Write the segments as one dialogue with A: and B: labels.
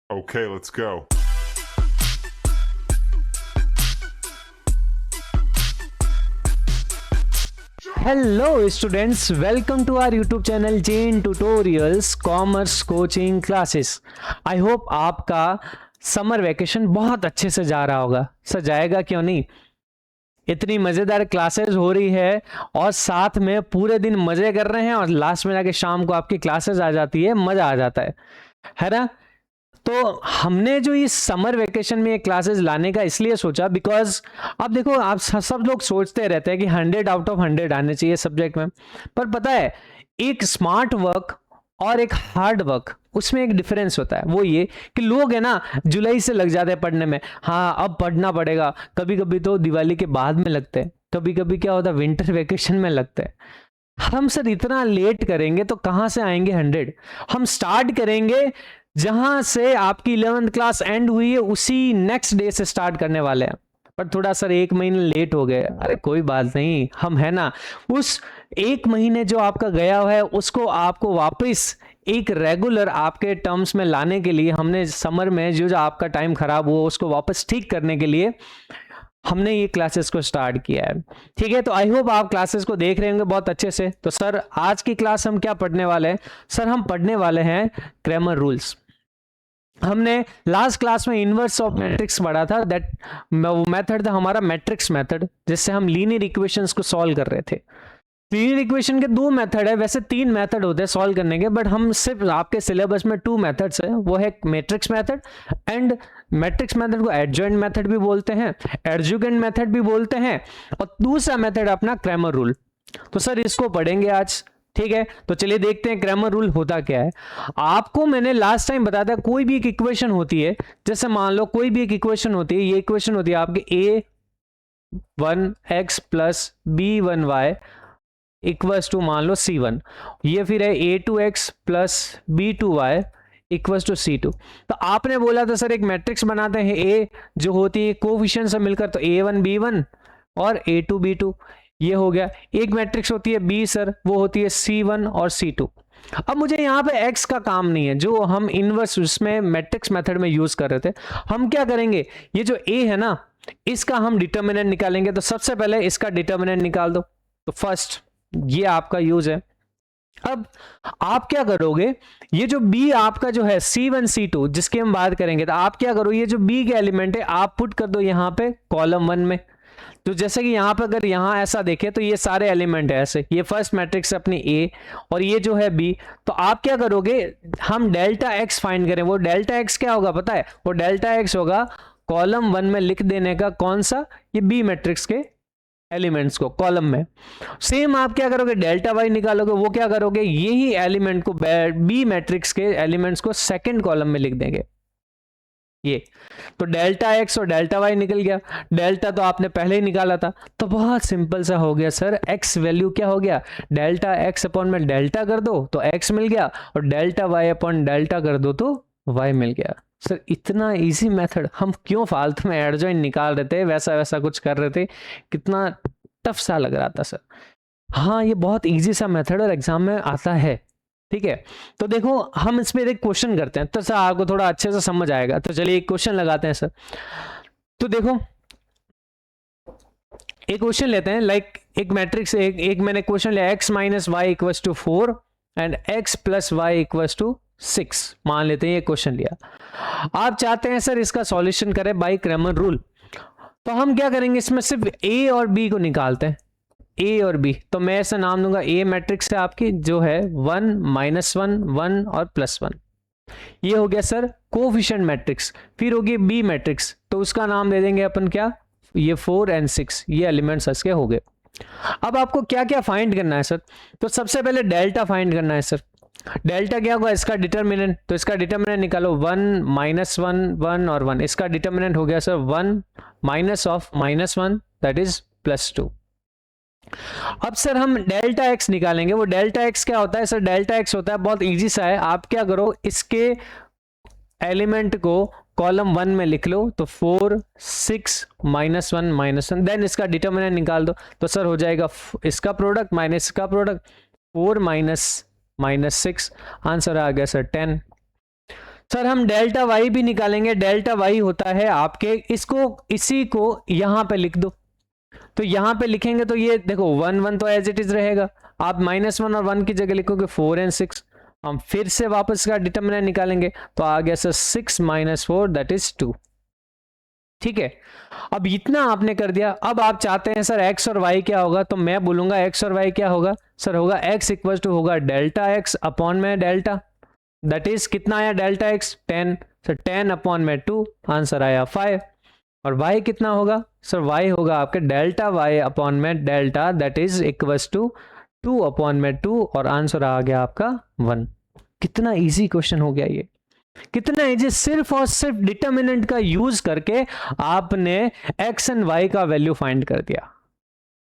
A: Okay, let's go.
B: Hello students, welcome to our YouTube channel Jain tutorials commerce coaching classes. I hope आपका summer vacation बहुत अच्छे से जा रहा होगा। सर जाएगा क्यों नहीं, इतनी मज़ेदार क्लासेस हो रही है और साथ में पूरे दिन मज़े कर रहे हैं और लास्ट में जाके शाम को आपकी क्लासेस आ जाती है, मज़ा आ जाता है ना। तो हमने जो इस समर वेकेशन में ये क्लासेस लाने का इसलिए सोचा बिकॉज अब देखो, आप सब लोग सोचते रहते हैं कि 100 आउट ऑफ 100 आने चाहिए सब्जेक्ट में, पर पता है एक स्मार्ट वर्क और एक हार्ड वर्क, उसमें एक डिफरेंस होता है। वो ये कि लोग है ना जुलाई से लग जाते हैं पढ़ने में, हाँ अब पढ़ना पड़ेगा। कभी कभी तो दिवाली के बाद में लगते हैं, कभी कभी क्या होता है विंटर वेकेशन में लगते हैं। हम सर इतना लेट करेंगे तो कहाँ से आएंगे 100। हम स्टार्ट करेंगे जहां से आपकी 11th क्लास एंड हुई है उसी नेक्स्ट डे से स्टार्ट करने वाले हैं। पर थोड़ा सर 1 महीने लेट हो गए, अरे कोई बात नहीं, हम है ना उस 1 महीने जो आपका गया हुआ है उसको आपको वापस एक रेगुलर आपके टर्म्स में लाने के लिए हमने समर में जो आपका टाइम खराब हुआ उसको वापस ठीक करने के लिए हमने ये क्लासेस को स्टार्ट किया है। ठीक है, तो आई होप आप क्लासेस को देख रहे होंगे बहुत अच्छे से। तो सर आज की क्लास हम क्या पढ़ने वाले हैं? सर हम पढ़ने वाले हैं क्रैमर रूल्स। हमने लास्ट क्लास में इनवर्स ऑफ मैट्रिक्स पढ़ा था, दैट मेथड था हमारा मैट्रिक्स मेथड, जिससे हम लीनियर इक्वेशंस को सॉल्व कर रहे थे। लीनियर इक्वेशन के 2 मेथड है, वैसे 3 मेथड होते हैं सॉल्व करने के, बट हम सिर्फ आपके सिलेबस में 2 मेथड्स है, वो है matrix method and matrix method को एडजॉइंट मेथड भी बोलते हैं, एडजुगेंट मेथड भी बोलते हैं, और दूसरा मेथड अपना क्रैमर रूल। तो सर इसको पढ़ेंगे आज। ठीक है, तो चलिए देखते हैं क्रैमर रूल होता क्या है। आपको मैंने लास्ट टाइम बताया था, कोई भी एक इक्वेशन होती है, जैसे मान लो कोई भी एक इक्वेशन होती है, ये इक्वेशन होती है आपकी a1x plus b1y equals to मान लो c1, ये फिर है a2x plus b2y equals to c2। तो आपने बोला था सर एक मैट्रिक्स बनाते हैं, a जो होती है कोफिशिएंट से मिलकर, तो a1 b1 और a2 b2, ये हो गया। एक मैट्रिक्स होती है b सर, वो होती है c1 और c2। अब मुझे यहाँ पे x का काम नहीं है, जो हम इनवर्स उसमें मैट्रिक्स मेथड में यूज कर रहे थे। हम क्या करेंगे, ये जो a है ना, इसका हम डिटर्मिनेंट निकालेंगे। तो सबसे पहले इसका डिटर्मिनेंट निकाल दो। तो फर्स्ट ये आपका यूज है। अब आप क्या करोगे, ये जो b आपका जो है c1 c2 जिसकी हम बात करेंगे, तो आप क्या करो, ये जो b के एलिमेंट है आप पुट कर दो यहाँ पे कॉलम 1 में। तो जैसे कि यहाँ पे अगर यहाँ ऐसा देखें तो ये सारे एलिमेंट है ऐसे, ये फर्स्ट मैट्रिक्स अपनी a और ये जो है b। तो आप क्या करोगे, हम डेल्टा x फाइंड करें। वो डेल्टा x क्या होगा पता है, वो डेल्टा x होगा कॉलम 1 में लिख देने का कौन सा, ये b मैट्रिक्स के एलिमेंट्स को कॉलम में। सेम आप क्या करोगे, डेल्टा वाई निकालोगे, वो क्या करोगे, यही एलिमेंट को बी मैट्रिक्स के एलिमेंट्स को सेकंड कॉलम में लिख देंगे ये। तो डेल्टा एक्स और डेल्टा वाई निकल गया। डेल्टा तो आपने पहले ही निकाला था, तो बहुत सिंपल सा हो गया सर, एक्स वैल्यू क्या हो गया, डेल्टा एक्स अपॉन में डेल्टा कर दो तो एक्स मिल गया, और डेल्टा वाई अपॉन डेल्टा कर दो तो वाई मिल गया। सर इतना इजी मेथड, हम क्यों फालतू में एडजॉइंट निकाल रहे थे, वैसा वैसा कुछ कर रहे थे, कितना टफ सा लग रहा था सर। हाँ ये बहुत इजी सा मेथड और एग्जाम में आता है। ठीक है, तो देखो हम इसमें एक क्वेश्चन करते हैं तो सर आपको थोड़ा अच्छे से समझ आएगा। तो चलिए एक क्वेश्चन लगाते हैं सर। तो देखो एक क्वेश्चन लेते हैं, लाइक एक मैट्रिक्स, एक मैंने क्वेश्चन लिया, x minus Y equals to 4 and x plus Y equals to 6 मान लेते हैं, ये क्वेश्चन लिया। आप चाहते हैं सर इसका सॉल्यूशन करें बाय क्रैमर रूल। तो हम क्या करेंगे, इसमें सिर्फ a और b को निकालते हैं, a और b। तो मैं ऐसा नाम दूंगा, a मैट्रिक्स है आपकी जो है 1 माइनस 1 1 और प्लस 1, ये हो गया सर कोफिशिएंट मैट्रिक्स। फिर होगी b मैट्रिक्स, तो उसका नाम दे देंगे अपन क्या, ये 4 एंड 6, ये एलिमेंट्स इसके हो गए। अब आपको क्या क्या फाइंड करना है सर, तो सबसे पहले डेल्टा फाइंड करना है सर। डेल्टा क्या होगा, इसका डिटर्मिनेंट, तो इसका डिटर्मिनेंट निकालो 1 माइनस 1 1 और 1, इसका डिटर्मिनेंट हो गया sir 1 minus of minus 1 that is plus 2। अब सर हम डेल्टा एक्स निकालेंगे। वो डेल्टा एक्स क्या होता है सर, डेल्टा एक्स होता है बहुत इजी सा है, आप क्या करो इसके एलिमेंट को कॉलम 1 में लिख लो, तो 4 6 माइनस 1 माइनस 1, देन इसका डिटर्मिनेंट निकाल दो। तो सर हो जाएगा इसका प्रोडक्ट माइनस इसका प्रोडक्ट, 4 माइनस माइनस 6, आंसर आ गया सर 10। सर हम डेल्टा वाई भी निकालेंगे। डेल्टा वाई होता है आपके, इसी को यहां पे लिख दो। तो यहां पे लिखेंगे तो ये देखो 1 1 तो एज इट इज रहेगा। आप -1 और 1 की जगह लिखोगे 4 एंड 6। हम फिर से वापस का डिटरमिनेंट निकालेंगे तो आ गया सर 6 - 4 दैट इज 2। ठीक है, अब इतना आपने कर दिया। अब आप चाहते हैं सर x और y क्या होगा, तो मैं बोलूंगा x और y क्या होगा सर, होगा x इक्वल टू होगा डेल्टा x अपॉन में डेल्टा, दैट इज कितना आया डेल्टा x 10, सर 10 अपॉन में 2, आंसर आया 5। और y कितना होगा सर, y होगा आपके डेल्टा y अपॉन में delta, that is equals to 2 upon में 2, और आंसर आ गया आपका 1। कितना इजी क्वेश्चन हो गया ये, कितना इजी, सिर्फ और सिर्फ डिटरमिनेंट का यूज करके आपने x एंड y का वैल्यू फाइंड कर दिया।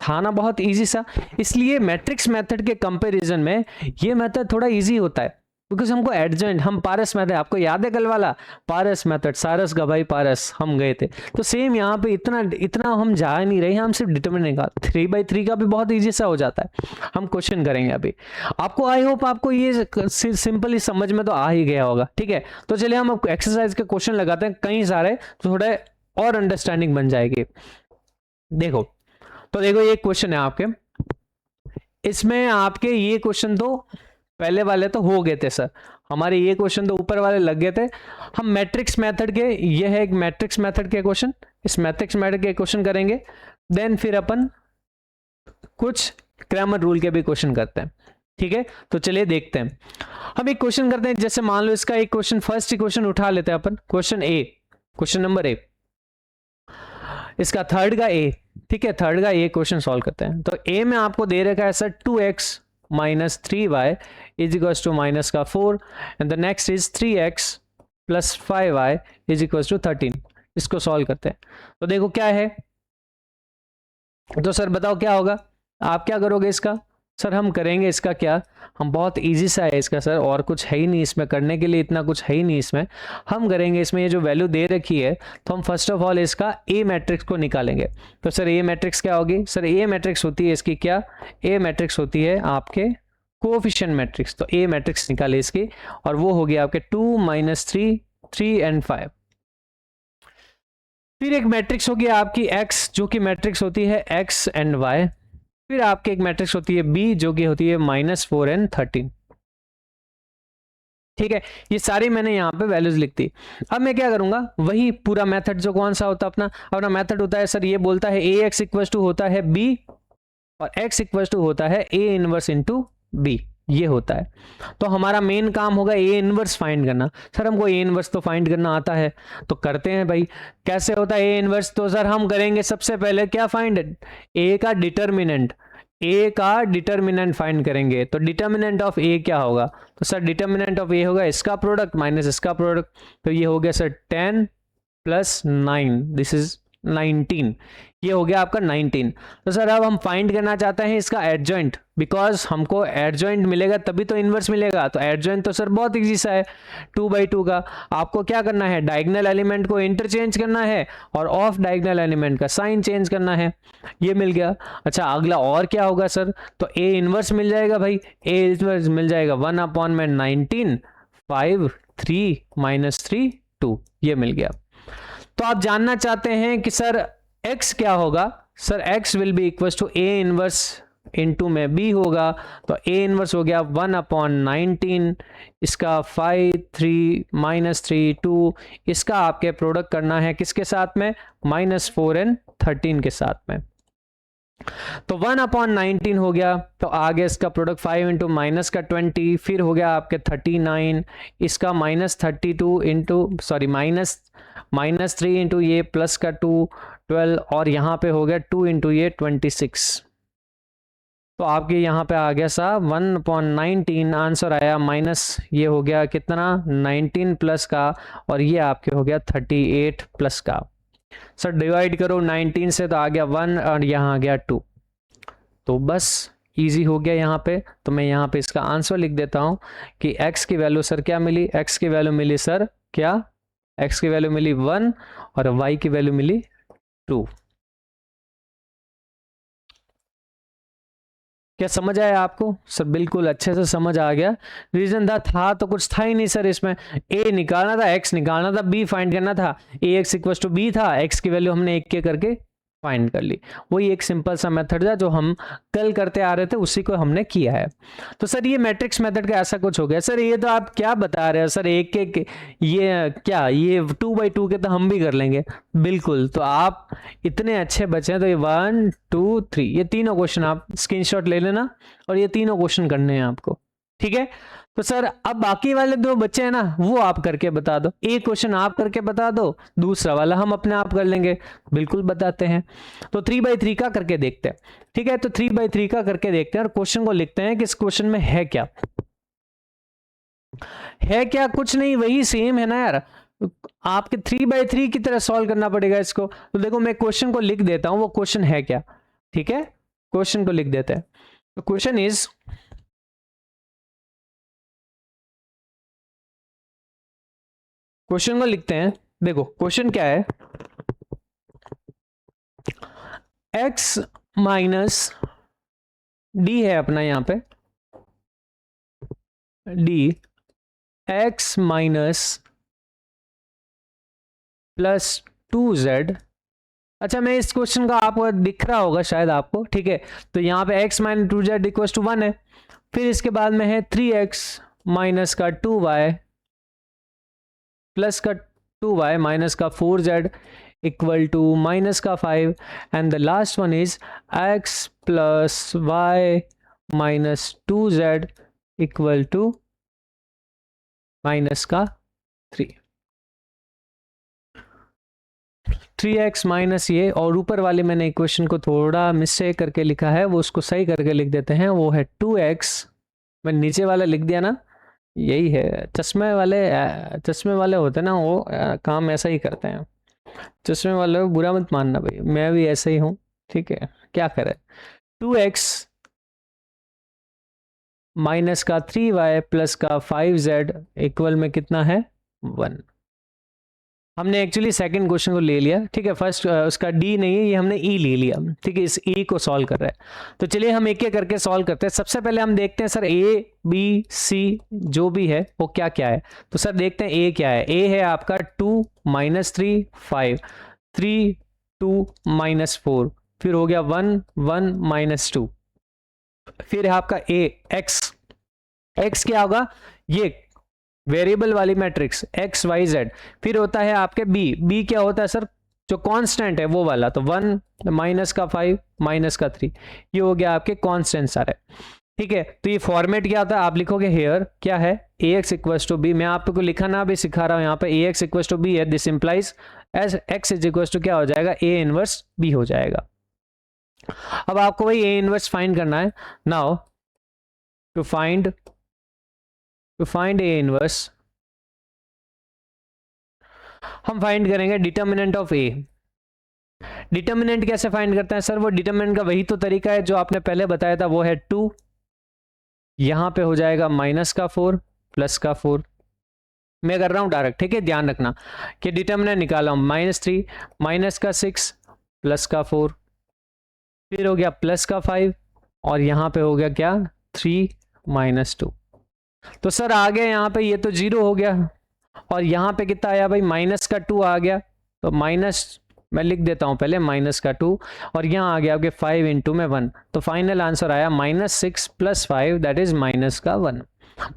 B: था ना बहुत इजी सा। इसलिए मैट्रिक्स मेथड के कंपैरिजन में ये मेथड थोड़ा इजी होता है, बिकॉज हमको एडजॉइंट, हम पारस मेथड, आपको याद है कल वाला पारस मेथड, सारस गवाई पारस हम गए थे, तो सेम यहाँ पे इतना हम जा नहीं रहे हैं, हम सिर्फ डिटरमिनेंट का 3/3 का भी बहुत इजी सा हो जाता है। हम क्वेश्चन करेंगे अभी, आपको आई होप आपको ये सिंपली समझ में तो आ ही गया होगा। ठीक है, तो चलिए हम एक्सरसाइज के क्वेश्चन लगाते हैं कई सारे, तो थोड़े और अंडरस्टैंडिंग बन जाएगी। देखो, तो देखो ये क्वेश्चन है आपके, इसमें आपके ये क्वेश्चन तो पहले वाले तो हो गए थे सर, हमारे ये क्वेश्चन तो ऊपर वाले लग गए थे। हम मैट्रिक्स मेथड के, ये है एक मैट्रिक्स मेथड के क्वेश्चन, इस मैट्रिक्स मेथड के क्वेश्चन करेंगे, देन फिर अपन कुछ क्रैमर रूल के भी क्वेश्चन करते हैं। ठीक है, तो चलिए देखते हैं। हम एक क्वेश्चन करते हैं, जैसे मान लो इसका एक क्वेश्चन, फर्स्ट इक्वेशन उठा लेते हैं अपन, question A, question number A, इसका थर्ड का ए। ठीक है, थर्ड का ए क्वेश्चन सॉल्व करते हैं। तो ए में आपको दे रखा है sir 2x - 3y is equal to minus का 4, and the next is 3x + 5y is equal to 13। इसको सॉल्व करते हैं। तो देखो क्या है, तो सर बताओ क्या होगा, आप क्या करोगे इसका, सर हम करेंगे इसका क्या, हम बहुत इजी सा है इसका सर, और कुछ है ही नहीं इसमें करने के लिए, इतना कुछ है ही नहीं इसमें। हम करेंगे इसमें ये जो वैल्यू दे रखी है, तो हम फर्स्ट ऑफ ऑल इसका ए मैट्रिक्स को निकालेंगे। तो सर ए मैट्रिक्स क्या होगी, सर ए मैट्रिक्स होती है इसकी क्या, ए मैट्रिक्स होती है आपके कोएफिशिएंट मैट्रिक्स। तो ए मैट्रिक्स निकाले इसकी, और वो होगी आपके 2 - 3, 3 एंड 5। फिर एक मैट्रिक्स होगी आपकी x, जो कि मैट्रिक्स होती है x एंड y। फिर आपके एक मैट्रिक्स होती है b, जो कि होती है -4 एंड 13। ठीक है, ये सारी मैंने यहाँ पे वैल्यूज लिख दी। अब मैं क्या करूंगा, वही पूरा मेथड जो कौन सा होता है अपना मेथड होता है सर, ये बोलता है ax इक्वल टू होता है b, और x इक्वल टू होता है a इनवर्स इंटू b, ये होता है। तो हमारा मेन काम होगा ए इनवर्स फाइंड करना। सर हमको ए इनवर्स तो फाइंड करना आता है, तो करते हैं भाई। कैसे होता है ए इनवर्स, तो सर हम करेंगे सबसे पहले क्या फाइंड, ए का डिटरमिनेंट, ए का डिटरमिनेंट फाइंड करेंगे। तो डिटरमिनेंट ऑफ ए क्या होगा, तो सर डिटरमिनेंट ऑफ ए होगा इसका प्रोडक्ट माइनस इसका प्रोडक्ट। तो ये हो गया सर 10 + 9, दिस इज 19, ये हो गया आपका 19। तो सर अब हम फाइंड करना चाहते हैं इसका एडजॉइंट, बिकॉज हमको एडजॉइंट मिलेगा तभी तो इनवर्स मिलेगा। तो एडजॉइंट तो सर बहुत इजी सा है, 2/2 का। आपको क्या करना है, डायगोनल एलिमेंट को इंटरचेंज करना है, और ऑफ डायगोनल एलिमेंट का साइन चेंज करना है। ये मिल गया। अच्छा अगला और क्या होगा सर, तो ए इनवर्स मिल जाएगा भाई, ए इनवर्स मिल जाएगा 1/19, 5, 3 - 3 2, ये मिल गया। तो आप जानना चाहते हैं कि सर x क्या होगा, sir x will be equal to a inverse into में b होगा। तो a इनवर्स हो गया 1/19, इसका 5, 3 - 3 2, इसका आपके प्रोडक्ट करना है किसके साथ में, -4 एंड 13 के साथ में। तो 1/19 हो गया, तो आगे इसका प्रोडक्ट 5 इंटू माइनस का 20, फिर हो गया आपके 39, इसका -32 इंटू सॉरी -3 इंटू ये प्लस का 2 12, और यहाँ पे हो गया 2 इंटू ये 26। तो आपके यहाँ पे आ गया सा 1/19, आंसर आया माइनस, ये हो गया कितना 19 प्लस का, और ये आपके हो गया 38 प्लस का। सर डिवाइड करो 19 से, तो आ गया 1 और यहाँ आ गया 2। तो बस इजी हो गया यहाँ पे। तो मैं यहाँ पे इसका आंसर लिख देता हूँ कि x की वैल्यू सर क्या मिली, x की वैल्यू मिली सर क्या, x की वैल्यू मिली 1 और y की वैल्यू मिली 2। क्या समझ आया आपको? सर बिल्कुल अच्छे से समझ आ गया। रीजन था तो कुछ था ही नहीं सर इसमें। ए निकालना था, एक्स निकालना था, बी फाइंड करना था। ए एक्स इक्वल टू बी था, एक्स की वैल्यू हमने एक के करके फाइंड कर ली। वही एक सिंपल सा मेथड था जो हम कल करते आ रहे थे, उसी को हमने किया है। तो सर ये मैट्रिक्स मेथड का ऐसा कुछ हो गया। सर ये तो आप क्या बता रहे हो सर, एक एक ये क्या, ये 2x2 के तो हम भी कर लेंगे। बिल्कुल, तो आप इतने अच्छे बच्चे हैं तो ये 1 2 3 ये तीनों क्वेश्चन आप स्क्रीनशॉट ले लेना और ये तीनों क्वेश्चन करने हैं आपको, ठीक है। तो सर अब बाकी वाले दो बच्चे हैं ना, वो आप करके बता दो। एक क्वेश्चन आप करके बता दो, दूसरा वाला हम अपने आप कर लेंगे। बिल्कुल बताते हैं। तो 3x3 का करके देखते हैं, ठीक है। तो 3x3 का करके देखते हैं और क्वेश्चन को लिखते हैं कि इस क्वेश्चन में है क्या। है क्या? कुछ नहीं, वही सेम है ना यार। आपके 3x3 की तरह सॉल्व करना पड़ेगा इसको। तो देखो मैं क्वेश्चन को लिख देता हूं, वो क्वेश्चन है क्या, ठीक है। क्वेश्चन को लिख देते हैं। तो क्वेश्चन इज, क्वेश्चन को लिखते हैं। देखो क्वेश्चन क्या है, x माइनस डी है अपना यहां पे, D x minus plus 2z। अच्छा, मैं इस क्वेश्चन का आपको दिख रहा होगा शायद आपको, ठीक है। तो यहां पे x minus 2z equal to 1 है। फिर इसके बाद में है 3x माइनस का 2y प्लस का 2y माइनस का 4z इक्वल टू माइनस का 5। And the last one is x plus y minus 2z equal to minus का 3। 3x माइनस ये, और ऊपर वाले मैंने इक्वेशन को थोड़ा मिस्टेक करके लिखा है, वो उसको सही करके लिख देते हैं। वो है 2x, मैं नीचे वाला लिख दिया ना, यही है। चश्मे वाले होते हैं ना, वो काम ऐसा ही करते हैं। चश्मे वाले को बुरा मत मानना भाई, मैं भी ऐसे ही हूँ, ठीक है। क्या करें, 2x माइनस का 3y प्लस का 5z इक्वल में कितना है, 1। हमने एक्चुअली सेकंड क्वेश्चन को ले लिया, ठीक है। फर्स्ट उसका डी नहीं है, ये हमने ई ले लिया, ठीक है। इस ई को सॉल्व कर रहे हैं। तो चलिए हम एक एक करके सॉल्व करते हैं। सबसे पहले हम देखते हैं सर ए बी सी जो भी है वो क्या क्या है। तो सर देखते हैं ए क्या है। ए है आपका 2 माइनस 3 5, 3 2 माइनस 4, फिर हो गया 1 1 माइनस 2। फिर है आपका ए एक्स, एक्स क्या होगा, ये वेरिएबल वाली मैट्रिक्स एक्स वाई जेड। फिर होता है आपके बी, बी क्या होता है सर, जो कांस्टेंट है वो वाला। तो 1 माइनस का 5 माइनस का 3, ये हो गया आपके कांस्टेंट सारे, ठीक है। तो ये फॉर्मेट क्या होता है, आप लिखोगे हेयर क्या है, A X equal to B. मैं आपको लिखना भी सिखा रहा हूं, यहाँ पे A X equal to B है। This implies as X is equal to क्या हो जाएगा, ए इनवर्स बी हो जाएगा। अब आपको वही ए इनवर्स फाइंड करना है। Now to find A inverse, हम फाइंड करेंगे डिटर्मिनेंट ऑफ ए। डिटर्मिनेंट कैसे फाइंड करते हैं सर, वो डिटर्मिनेंट का वही तो तरीका है जो आपने पहले बताया था, वो है 2, यहां पे हो जाएगा माइनस का 4 प्लस का 4। मैं कर रहा हूं डायरेक्ट, ठीक है। ध्यान रखना कि डिटर्मिनेंट निकाला हूं, -3 माइनस का 6 प्लस का 4, फिर हो गया प्लस का 5, और यहां पे हो गया क्या 3 माइनस 2। तो सर आ गया यहाँ पे, ये तो 0 हो गया, और यहाँ पे कितना आया भाई, माइनस का 2 आ गया। तो माइनस मैं लिख देता हूँ पहले, माइनस का 2, और यहाँ आ गया आपके 5 इंटू में 1। तो फाइनल आंसर आया -6 प्लस 5 दैट इज माइनस का 1।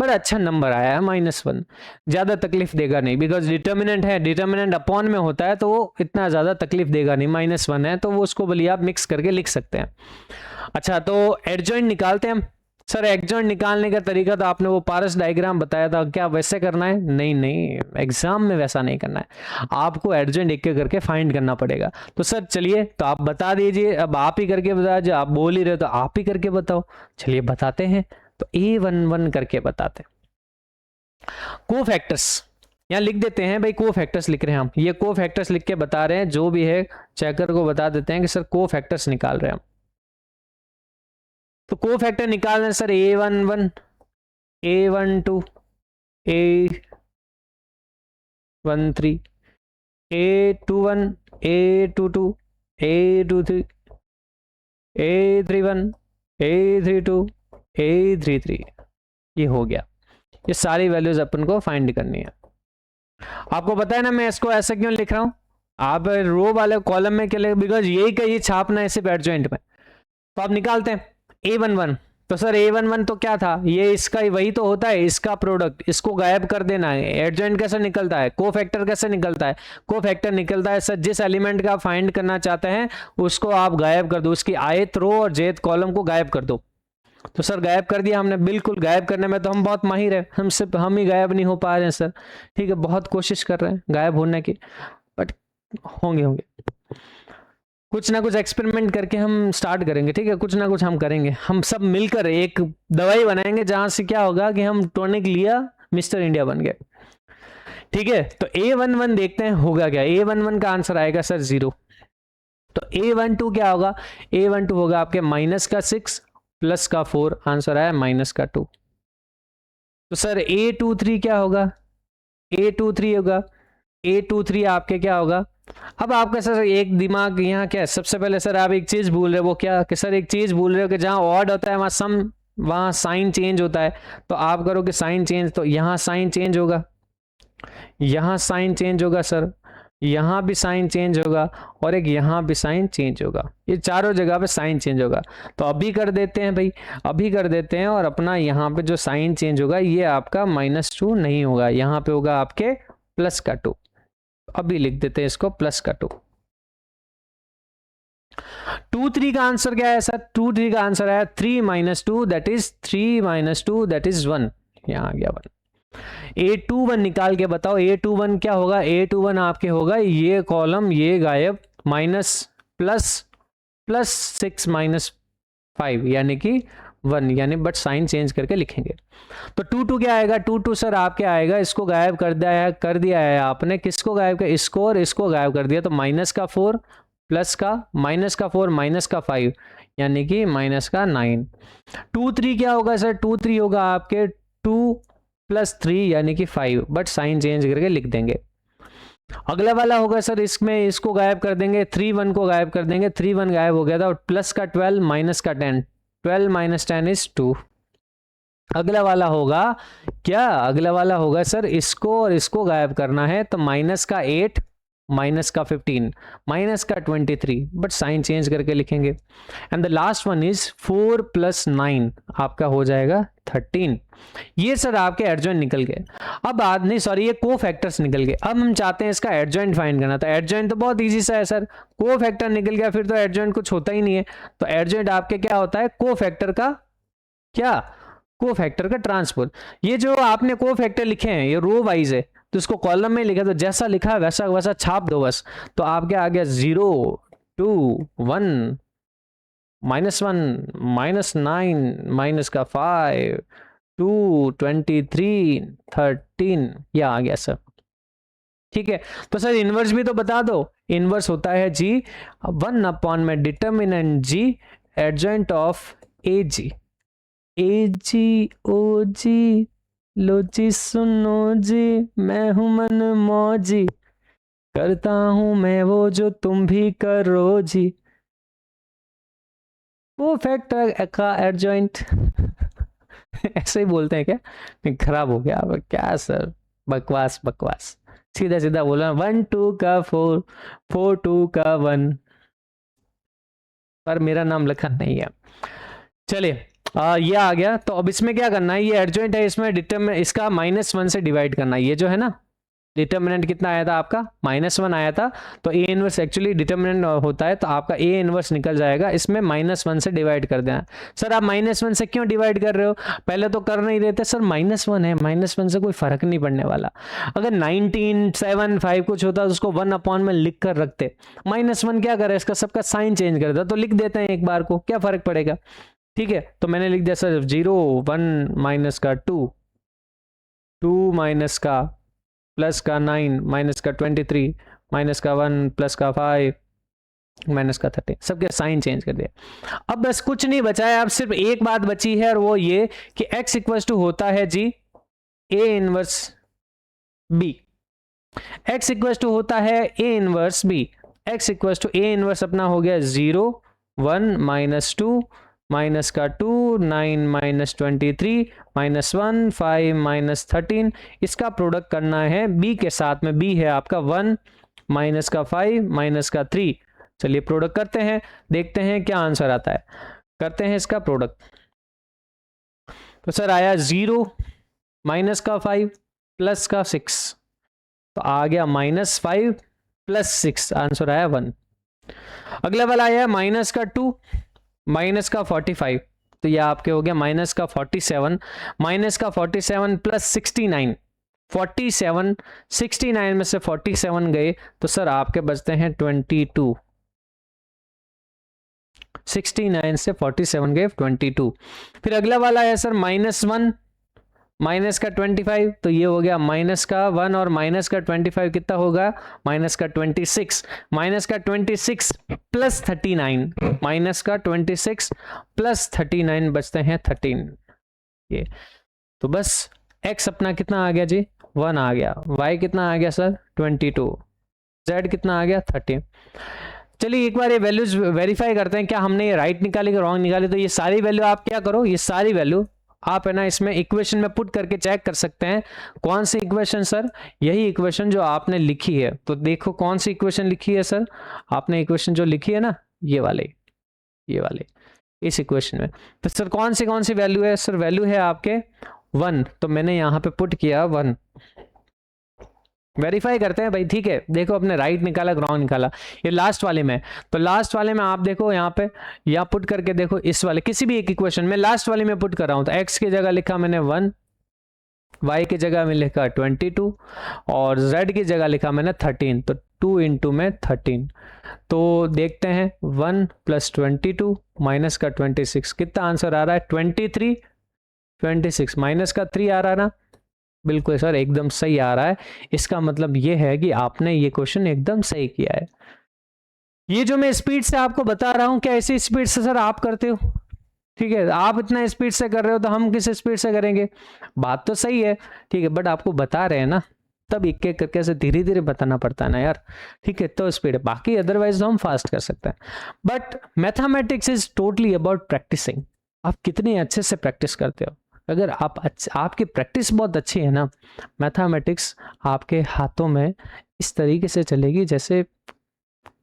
B: बड़ा अच्छा नंबर आया है -1। ज़्यादा तकलीफ देगा नहीं, बिकॉज डिटर्मिनेंट है, डिटर्मिनेंट अपॉन में होता है तो वो इतना ज़्यादा तकलीफ देगा नहीं। -1 है तो वो उसको बोलिए आप मिक्स करके लिख सकते हैं। अच्छा, तो एडजॉइंट निकालते हैं हम। सर एडजॉइंट निकालने का तरीका तो आपने वो पारस डायग्राम बताया था, क्या वैसे करना है? नहीं नहीं, एग्जाम में वैसा नहीं करना है, आपको एडजॉइंट एक करके फाइंड करना पड़ेगा। तो सर चलिए, तो आप बता दीजिए, अब आप ही करके बता, जो आप बोल ही रहे तो आप ही करके बताओ। चलिए बताते हैं, तो A11 करके बताते हैं। कोफैक्टर्स यहाँ लिख देते हैं भाई, कोफैक्टर्स लिख रहे हैं हम, ये कोफैक्टर्स लिख के बता रहे हैं, जो भी है चेकर को बता देते हैं कि सर कोफैक्टर्स निकाल रहे हैं हम। तो कोफैक्टर निकालना है sir, A11 A12 A13 A21 A22 A23 A31 A32 A33 ये हो गया। ये सारी वैल्यूज अपन को फाइंड करनी है। आपको पता है ना मैं इसको ऐसा क्यों लिख रहा हूं, आप रो वाले कॉलम में के लिए, बिकॉज यही का ये छापना है सिर्फ एडजॉइंट में। तो आप निकालते हैं A11, तो सर A11 तो क्या था, ये इसका ही वही तो होता है, इसका प्रोडक्ट, इसको गायब कर देना है। एडजॉइंट कैसे निकलता है, कोफैक्टर कैसे निकलता है, कोफैक्टर निकलता है सर जिस एलिमेंट का आप फाइंड करना चाहते हैं उसको आप गायब कर दो, उसकी ith रो और jth कॉलम को गायब कर दो। तो सर गायब कर दिया हमने, बिल्कुल गायब करने में तो हम बहुत माहिर है, हम ही गायब नहीं हो पा रहे हैं सर। ठीक है, बहुत कोशिश कर रहे हैं गायब होने की, बट होंगे कुछ ना कुछ एक्सपेरिमेंट करके हम स्टार्ट करेंगे। ठीक है, कुछ ना कुछ हम करेंगे, हम सब मिलकर एक दवाई बनाएंगे जहां से क्या होगा कि हम टॉनिक लिया मिस्टर इंडिया बन गए। ठीक है, तो A11 देखते हैं होगा क्या। A11 का आंसर आएगा सर 0। तो A12 क्या होगा, A12 होगा आपके -6 + 4, आंसर आया -2। तो सर A23 क्या होगा, A23 होगा, A23 आपके क्या होगा। अब आपका सर एक दिमाग यहाँ क्या है, सबसे पहले सर आप एक चीज भूल रहे हो, वो क्या कि सर एक चीज भूल रहे हो कि जहाँ ऑड होता है वहां सम, वहां साइन चेंज होता है। तो आप करोगे साइन चेंज, तो यहाँ साइन चेंज होगा, यहाँ साइन चेंज होगा सर, यहाँ भी साइन चेंज होगा, और एक यहाँ भी साइन चेंज होगा। ये चारों जगह पे साइन चेंज होगा। तो अभी कर देते हैं भाई, अभी कर देते हैं, और अपना यहाँ पे जो साइन चेंज होगा ये आपका -2 नहीं होगा, यहाँ पे होगा आपके +2। अभी लिख देते हैं इसको +2। 23 का आंसर क्या है सर, 23 का आंसर है 3 - 2 दैट इज 3 - 2 दैट इज 1, यहाँ आ गया 1। A21 निकाल के बताओ, A21 क्या होगा, A21 आपके होगा ये कॉलम ये गायब, +6 - 5 यानी कि 1, यानी बट साइन चेंज करके लिखेंगे। तो 22 क्या आएगा, 22 सर आपके आएगा, इसको गायब कर दिया है आपने, किसको गायब किया, इसको और इसको गायब कर दिया। तो -4 -4 -5 यानी कि -9। 23 क्या होगा सर, 23 होगा आपके 2 + 3 यानी कि 5, बट साइन चेंज करके लिख देंगे। अगला वाला होगा सर, इसमें इसको गायब कर देंगे, 3 1 को गायब कर देंगे, 3 1 गायब हो गया था, और +12 -10, 12 - 10 इज 2। अगला वाला होगा क्या, अगला वाला होगा सर इसको और इसको गायब करना है, तो -8 -15 -23, बट साइन चेंज करके लिखेंगे। And the last one is 4 + 9 आपका हो जाएगा 13। ये सर आपके एडजॉइंट निकल गए। अब नहीं सॉरी, ये कोफैक्टर्स निकल गए। अब हम चाहते हैं इसका एडजॉइंट फाइंड करना। तो एडजॉइंट तो बहुत इजी सा है सर, कोफैक्टर निकल गया फिर तो एडजॉइंट कुछ होता ही नहीं है। तो एडजॉइंट आपके क्या होता है, कोफैक्टर का क्या, कोफैक्टर का ट्रांसपोज। ये जो आपने कोफैक्टर लिखे हैं ये रो वाइज है, तो इसको कॉलम में लिखा, तो जैसा लिखा है वैसा वैसा छाप दो बस। तो आपके आ गया 0 2 1 -1 -9 -5 2 23 13, ये आ गया सर। ठीक है, तो सर इनवर्स भी तो बता दो। इनवर्स होता है जी 1 में डिटर्मिनेंट जी एडजॉइंट ऑफ ए जी। ए जी ओ जी लो जी सुनो जी, मैं हूं मन मौजी, करता हूं मैं वो जो तुम भी करो जी। वो फैक्टर का एडजॉइंट ऐसे ही बोलते हैं क्या, खराब हो गया अब क्या सर, बकवास बकवास, सीधा सीधा बोला 1 2 का 4 4 2 का 1, पर मेरा नाम लिखा नहीं है। चलिए ये आ गया। तो अब इसमें क्या करना है, ये एडजॉइंट है, इसमें डिटरमिनेंट इसका -1 से डिवाइड करना है। ये जो है ना डिटर्मिनेंट कितना आया था आपका, -1 आया था, तो ए इनवर्स एक्चुअली डिटर्मिनेंट होता है, तो आपका ए इनवर्स निकल जाएगा, इसमें -1 से डिवाइड कर देना। सर आप -1 से क्यों डिवाइड कर रहे हो, पहले तो कर नहीं देते सर, -1 है, -1 से कोई फर्क नहीं पड़ने वाला। अगर 19 7 5 कुछ होता तो उसको 1 में लिख कर रखते, -1 क्या करे, इसका सबका साइन चेंज कर देता, तो लिख देते हैं एक बार को, क्या फर्क पड़ेगा। ठीक है, तो मैंने लिख दिया सर 0 1 माइनस का 2 2 माइनस का प्लस का 9 माइनस का 23 माइनस का 1 प्लस का 5 माइनस का 30, सबके साइन चेंज कर दिया। अब बस कुछ नहीं बचा है, अब सिर्फ एक बात बची है और वो ये कि x इक्वल टू होता है जी a inverse b, x equal to होता है a inverse b, x equal to a inverse अपना हो गया 0 1 माइनस 2 माइनस का 2, 9 माइनस 23 माइनस 1, 5 माइनस 13, इसका प्रोडक्ट करना है बी के साथ में। बी है आपका 1 माइनस का 5 माइनस का 3। चलिए प्रोडक्ट करते हैं, देखते हैं क्या आंसर आता है। करते हैं इसका प्रोडक्ट। तो सर आया 0 माइनस का 5 प्लस का 6, तो आ गया माइनस 5 प्लस 6, आंसर आया 1। अगला वाला आया माइनस का 2 माइनस का 45, तो यह आपके हो गया माइनस का 47, माइनस का 47 प्लस 69, 47 69 में से 47 गए तो सर आपके बचते हैं 22। 69 से 47 गए 22। फिर अगला वाला है सर माइनस 1 माइनस का 25, तो ये हो गया माइनस का 1 और माइनस का 25 कितना होगा, माइनस का 26, माइनस का 26 प्लस 39, माइनस का 26 प्लस 39 बचते हैं 13। ये तो बस x अपना कितना आ गया जी, 1 आ गया। y कितना आ गया सर 22, z कितना आ गया 30। चलिए एक बार ये वैल्यूज वेरीफाई करते हैं, क्या हमने ये राइट निकाली कि रॉन्ग निकाली। तो ये सारी वैल्यू आप क्या करो, ये सारी वैल्यू आप है ना इसमें इक्वेशन में पुट करके चेक कर सकते हैं। कौन सी इक्वेशन सर, यही इक्वेशन जो आपने लिखी है। तो देखो कौन सी इक्वेशन लिखी है सर, आपने इक्वेशन जो लिखी है ना ये वाले इस इक्वेशन में। तो सर कौन सी वैल्यू है सर, वैल्यू है आपके 1, तो मैंने यहाँ पे पुट किया 1। वेरीफाई करते हैं भाई, ठीक है। देखो अपने राइट निकाला रॉन्ग निकाला। ये लास्ट वाले में, तो लास्ट वाले में आप देखो यहाँ पे या पुट करके देखो इस वाले किसी भी एक इक्वेशन में लास्ट वाले में पुट कर रहा हूँ। तो x की जगह लिखा मैंने 1, y की जगह में लिखा 22 और z की जगह लिखा मैंने 13। तो 2 इंटू में 13। तो देखते हैं 1 प्लस 22 माइनस का 26 कितना आंसर आ रहा है 23, 26 माइनस का 3 आ रहा है ना, बिल्कुल सर एकदम सही आ रहा है। इसका मतलब ये है कि आपने ये क्वेश्चन एकदम सही किया है। ये जो मैं स्पीड से आपको बता रहा हूं, क्या ऐसी स्पीड से सर आप करते हो, ठीक है। आप इतना स्पीड से कर रहे हो तो हम किस स्पीड से करेंगे, बात तो सही है, ठीक है। बट आपको बता रहे हैं ना, तब एक एक करके से धीरे धीरे बताना पड़ता है ना यार, ठीक है। तो स्पीड है, बाकी अदरवाइज तो हम फास्ट कर सकते हैं। But mathematics is totally about practising. आप कितने अच्छे से प्रैक्टिस करते हो। अगर आपकी प्रैक्टिस बहुत अच्छी है ना, मैथमेटिक्स आपके हाथों में इस तरीके से चलेगी जैसे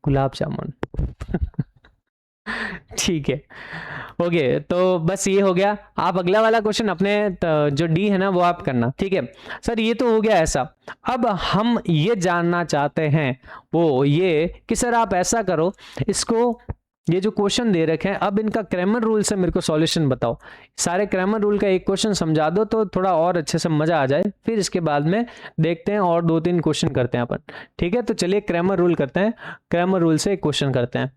B: गुलाब जामुन ठीक है, ओके। तो बस ये हो गया। आप अगला वाला क्वेश्चन अपने जो डी है ना वो आप करना, ठीक है सर। ये तो हो गया ऐसा। अब हम ये जानना चाहते हैं वो ये कि सर आप ऐसा करो, इसको ये जो क्वेश्चन दे रखे हैं अब इनका क्रैमर रूल से मेरे को सॉल्यूशन बताओ। सारे क्रैमर रूल का एक क्वेश्चन समझा दो तो थोड़ा और अच्छे से मजा आ जाए। फिर इसके बाद में देखते हैं और 2-3 क्वेश्चन करते हैं अपन, ठीक है। तो चलिए क्रैमर रूल करते हैं, क्रैमर रूल से एक क्वेश्चन करते हैं।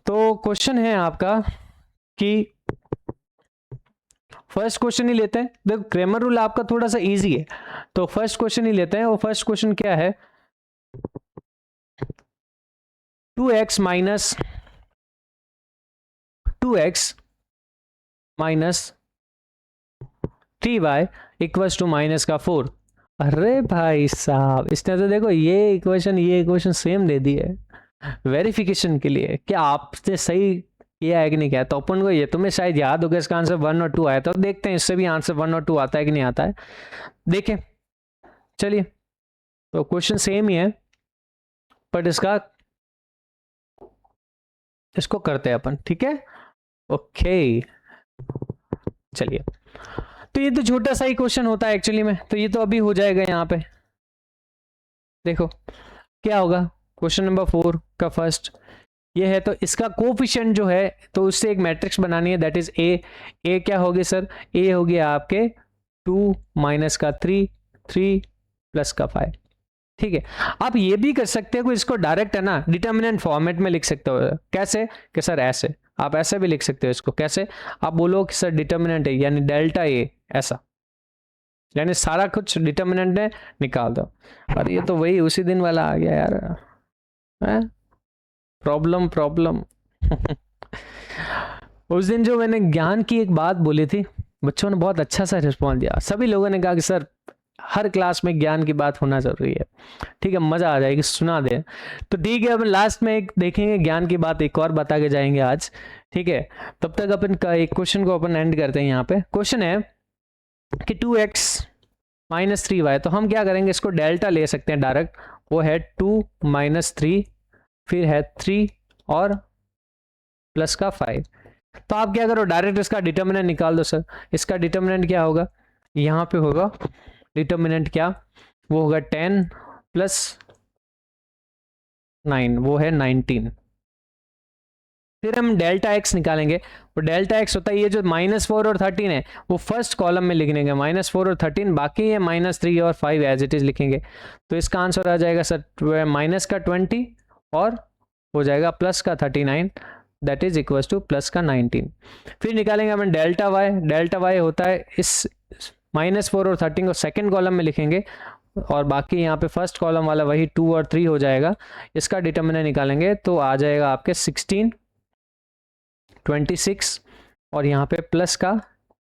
B: तो क्वेश्चन है आपका कि फर्स्ट क्वेश्चन ही लेते हैं। देखो क्रैमर रूल आपका थोड़ा सा इजी है, तो फर्स्ट क्वेश्चन ही लेते हैं। और फर्स्ट क्वेश्चन क्या है, 2x minus 3y equals to minus का 4। अरे भाई साहब, इसने तो देखो ये इक्वेशन सेम दे दी है वेरिफिकेशन के लिए। क्या आपने सही किया है कि नहीं किया। तो अपन को ये तुम्हें शायद याद होगा इसका आंसर 1 और 2 आया था। तो देखते हैं इससे भी आंसर 1 और 2 आता है कि नहीं आता है, देखें। चलिए तो क्वेश्चन सेम ही है बट इसको करते हैं अपन, ठीक है, ओके। चलिए तो ये तो छोटा सा ही क्वेश्चन होता है एक्चुअली में, तो ये तो अभी हो जाएगा। यहाँ पे देखो क्या होगा, क्वेश्चन नंबर 4 का फर्स्ट ये है। तो इसका कोफिशिएंट जो है तो उससे एक मैट्रिक्स बनानी है, दैट इज ए क्या होगी सर, ए होगी आपके 2 माइनस का 3 प्लस का 5, ठीक है। आप ये भी कर सकते हो, इसको डायरेक्ट है ना डिटर्मिनेंट फॉर्मेट में लिख सकते हो। कैसे कि सर ऐसे, आप ऐसे भी लिख सकते हो इसको। कैसे, आप बोलो कि सर डिटर्मिनेंट है यानी डेल्टा ए, ऐसा, यानी सारा कुछ डिटर्मिनेंट है निकाल दो। और ये तो वही उसी दिन वाला आ गया यार, है प्रॉब्लम उस दिन जो मैंने ज्ञान की एक बात बोली थी, बच्चों ने बहुत अच्छा सा रिस्पॉन्स दिया। सभी लोगों ने कहा कि सर हर क्लास में ज्ञान की बात होना जरूरी है, ठीक है, मज़ा आ जाएगी, सुना दे। तो ठीक है, अब लास्ट में एक देखेंगे ज्ञान की बात, एक और बता के जाएंगे आज, ठीक है। तब तक अपन का एक क्वेश्चन को अपन एंड करते हैं। यहाँ पे क्वेश्चन है कि 2x माइनस 3y, तो हम क्या करेंगे, इसको डेल्टा ले सकते हैं डायरेक्ट, वो है 2 माइनस 3, फिर है 3 और प्लस का 5। तो आप क्या करो, डायरेक्ट इसका डिटर्मिनेंट निकाल दो सर। इसका डिटर्मिनेंट क्या होगा, यहाँ पे होगा डिटर्मिनेंट क्या, वो होगा 10 प्लस 9, वो है 19। फिर हम डेल्टा एक्स निकालेंगे, वो डेल्टा एक्स होता है ये जो -4 और 13 है, वो फर्स्ट कॉलम में लिख देंगे, -4 और 13, बाकी ये -3 और 5 एज इट इज लिखेंगे। तो इसका आंसर आ जाएगा सर माइनस का 20 और हो जाएगा प्लस का 39, that is equal two plus का 19। फिर निकालेंगे हम डेल्टा वाई, डेल्टा वाई होता है इस -4 और 13 को सेकेंड कॉलम में लिखेंगे, और बाकी यहाँ पे फर्स्ट कॉलम वाला वही 2 और 3 हो जाएगा। इसका डिटर्मिनेंट निकालेंगे तो आ जाएगा आपके 16, 26 और यहाँ पे प्लस का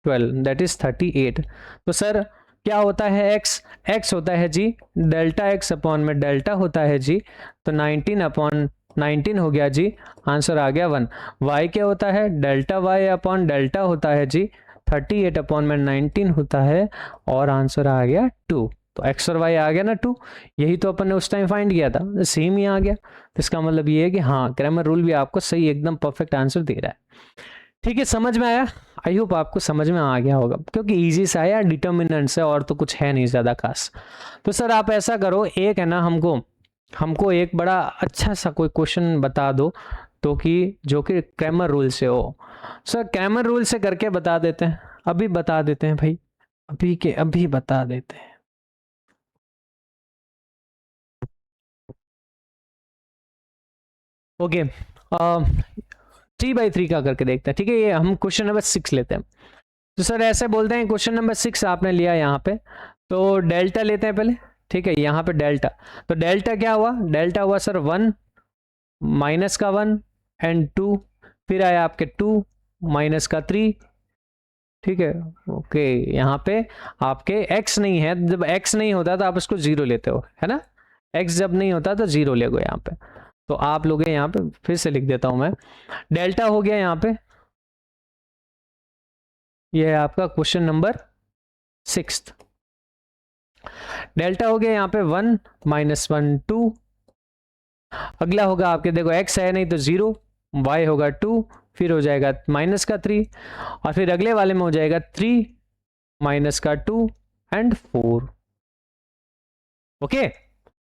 B: 12, दैट इज 38। तो सर क्या होता है x, x होता है जी डेल्टा x अपॉन में डेल्टा होता है जी, तो 19 अपॉन 19 हो गया जी, आंसर आ गया 1। y क्या होता है, डेल्टा y अपॉन डेल्टा होता है जी, 38 अपॉन में 19 होता है और आंसर आ गया 2। तो x और y आ गया ना 2, यही तो अपन ने उस टाइम फाइंड किया था, सेम ही आ गया। तो इसका मतलब ये है कि हाँ, क्रैमर रूल भी आपको सही एकदम परफेक्ट आंसर दे रहा है। ठीक है, समझ में आया, आई होप आपको समझ में आ गया होगा, क्योंकि इजी सा है, डिटर्मिनेंट से और तो कुछ है नहीं ज़्यादा खास। तो सर आप ऐसा करो, एक है ना हमको एक बड़ा अच्छा सा कोई क्वेश्चन बता दो, तो कि जो कि क्रैमर रूल से हो। सर क्रैमर रूल से करके बता देते हैं, अभी बता देते हैं भाई, अभी के अभी बता देते हैं। ओके, 3/3 का करके देखते हैं, ठीक है। ये हम क्वेश्चन नंबर 6 लेते हैं। तो सर ऐसे बोलते हैं, क्वेश्चन नंबर 6 आपने लिया यहाँ पे, तो डेल्टा लेते हैं पहले, ठीक है। यहाँ पे डेल्टा, तो डेल्टा क्या हुआ, डेल्टा हुआ सर 1 माइनस का 1 एंड 2, फिर आया आपके 2 माइनस का 3, ठीक है। ओके, यहाँ पे आपके x नहीं है, जब x नहीं होता तो आप इसको 0 लेते हो, है ना। x जब नहीं होता तो 0 ले गो यहाँ पे, तो आप लोग यहाँ पे फिर से लिख देता हूं मैं, डेल्टा हो गया यहाँ पे, ये है आपका क्वेश्चन नंबर 6। डेल्टा हो गया यहाँ पे 1 माइनस 1 2, अगला होगा आपके, देखो x है नहीं तो 0, y होगा 2, फिर हो जाएगा माइनस का 3, और फिर अगले वाले में हो जाएगा 3 माइनस का 2 एंड 4। ओके,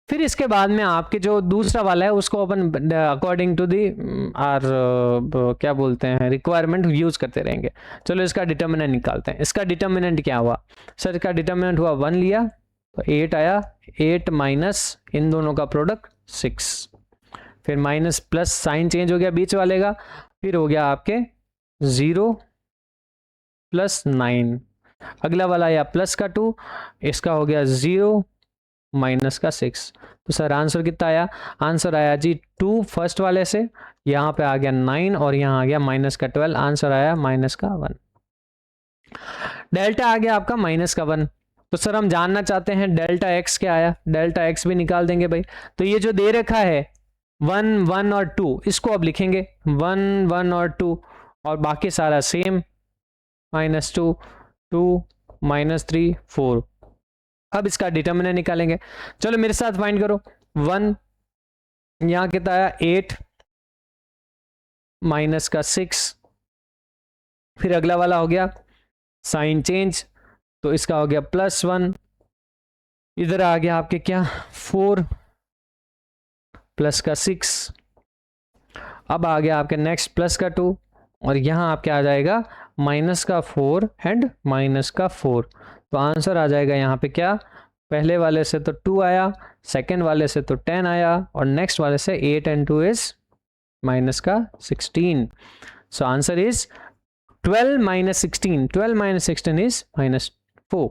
B: फिर इसके बाद में आपके जो दूसरा वाला है उसको अपन अकॉर्डिंग टू दी आर क्या बोलते हैं रिक्वायरमेंट यूज करते रहेंगे। चलो इसका डिटर्मिनेंट निकालते हैं। इसका डिटर्मिनेंट क्या हुआ सर, इसका डिटर्मिनेंट हुआ 1 लिया तो 8 आया, 8 माइनस इन दोनों का प्रोडक्ट 6, फिर माइनस प्लस साइन चेंज हो गया बीच वाले का, फिर हो गया आपके 0 प्लस 9, अगला वाला आया प्लस का 2, इसका हो गया 0 माइनस का 6। तो सर आंसर कितना आया, आंसर आया जी 2 फर्स्ट वाले से, यहाँ पे आ गया 9 और यहाँ आ गया माइनस का 12, आंसर आया माइनस का 1। डेल्टा आ गया आपका माइनस का 1। तो सर हम जानना चाहते हैं डेल्टा एक्स क्या आया, डेल्टा एक्स भी निकाल देंगे भाई। तो ये जो दे रखा है 1 1 और 2, इसको अब लिखेंगे 1 1 और 2, और बाकी सारा सेम, -2 2 -3 4। अब इसका डिटर्मिनेंट निकालेंगे, चलो मेरे साथ फाइंड करो। 1 यहाँ कितना आया 8 माइनस का 6, फिर अगला वाला हो गया साइन चेंज, तो इसका हो गया +1, इधर आ गया आपके क्या 4 प्लस का 6, अब आ गया आपके नेक्स्ट प्लस का 2, और यहाँ आपके आ जाएगा माइनस का 4 एंड माइनस का 4। तो आंसर आ जाएगा यहाँ पे क्या, पहले वाले से तो 2 आया, सेकेंड वाले से तो 10 आया, और नेक्स्ट वाले से 8 एंड 2 इज माइनस का 16। So answer is 12 minus 16, 12 minus 16 is -4।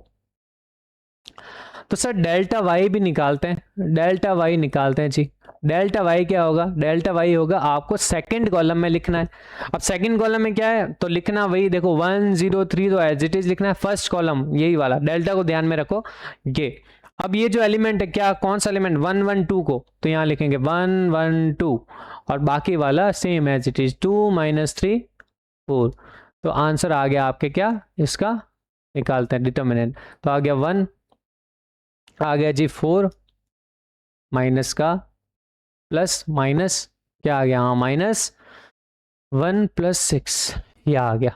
B: तो सर डेल्टा वाई भी निकालते हैं, डेल्टा वाई निकालते हैं जी। डेल्टा वाई क्या होगा, डेल्टा वाई होगा आपको सेकंड कॉलम में लिखना है। अब सेकंड कॉलम में क्या है तो लिखना वही, देखो 1 0 3 तो एज इट इज लिखना है, फर्स्ट कॉलम यही वाला, डेल्टा को ध्यान में रखो ये। अब ये जो एलिमेंट है क्या, कौन सा एलिमेंट 1 1 2 को, तो यहाँ लिखेंगे 1 1 2 और बाकी वाला सेम एज इट इज 2 -3 4। तो आंसर आ गया आपके क्या, इसका निकालते हैं डिटर्मिनेंट, तो आ गया 1, आ गया जी 4 माइनस का प्लस माइनस क्या आ गया, हाँ -1 + 6 यह आ गया।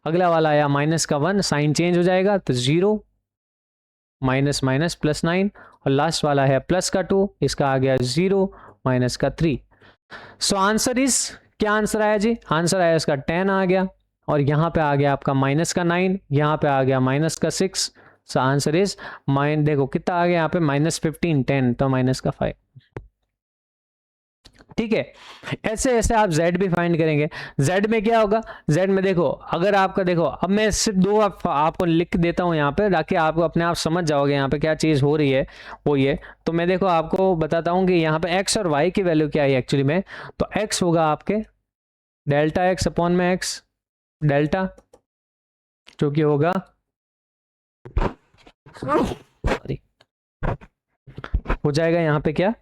B: अगला वाला आया माइनस का 1, साइन चेंज हो जाएगा तो 0 माइनस माइनस +9 और लास्ट वाला है प्लस का 2, इसका आ गया 0 माइनस का 3। सो आंसर इज, क्या आंसर आया जी, आंसर आया इसका 10 आ गया और यहाँ पे आ गया आपका माइनस का 9, यहाँ पे आ गया माइनस का 6। सो आंसर इज देखो कितना आ गया यहाँ पे -15 10 तो माइनस का 5। ठीक है, ऐसे ऐसे आप z भी फाइंड करेंगे। z में क्या होगा, z में देखो अगर आपका, देखो अब मैं सिर्फ दो आपको लिख देता हूँ यहाँ पे ताकि आप अपने आप समझ जाओगे यहाँ पे क्या चीज़ हो रही है वो ये। तो मैं देखो आपको बताता हूँ कि यहाँ पे x और y की वैल्यू क्या है एक्चुअली में। तो x होगा आपके डेल्टा x अपॉन में x डेल्टा, जो कि होगा हो जाएगा यहाँ पे क्या,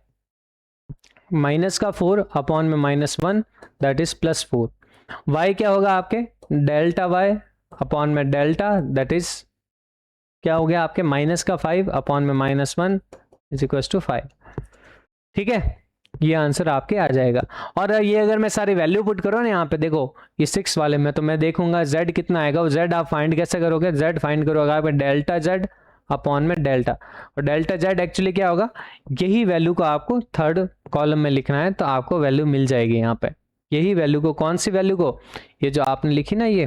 B: माइनस का 4 अपॉन में -1 दैट इज +4। y क्या होगा आपके डेल्टा y अपॉन में डेल्टा दैट इज क्या हो गया आपके माइनस का 5 अपॉन में -1 = 5। ठीक है, ये आंसर आपके आ जाएगा। और ये अगर मैं सारी वैल्यू पुट करूँ ना यहाँ पे देखो ये 6 वाले में, तो मैं देखूंगा z कितना आएगा। वो z आप फाइंड कैसे करोगे, z फाइंड करोगे आप डेल्टा z अपॉन में डेल्टा, और डेल्टा z एक्चुअली क्या होगा, यही वैल्यू को आपको थर्ड कॉलम में लिखना है तो आपको वैल्यू मिल जाएगी यहाँ पे। यही वैल्यू को, कौन सी वैल्यू को, ये जो आपने लिखी ना ये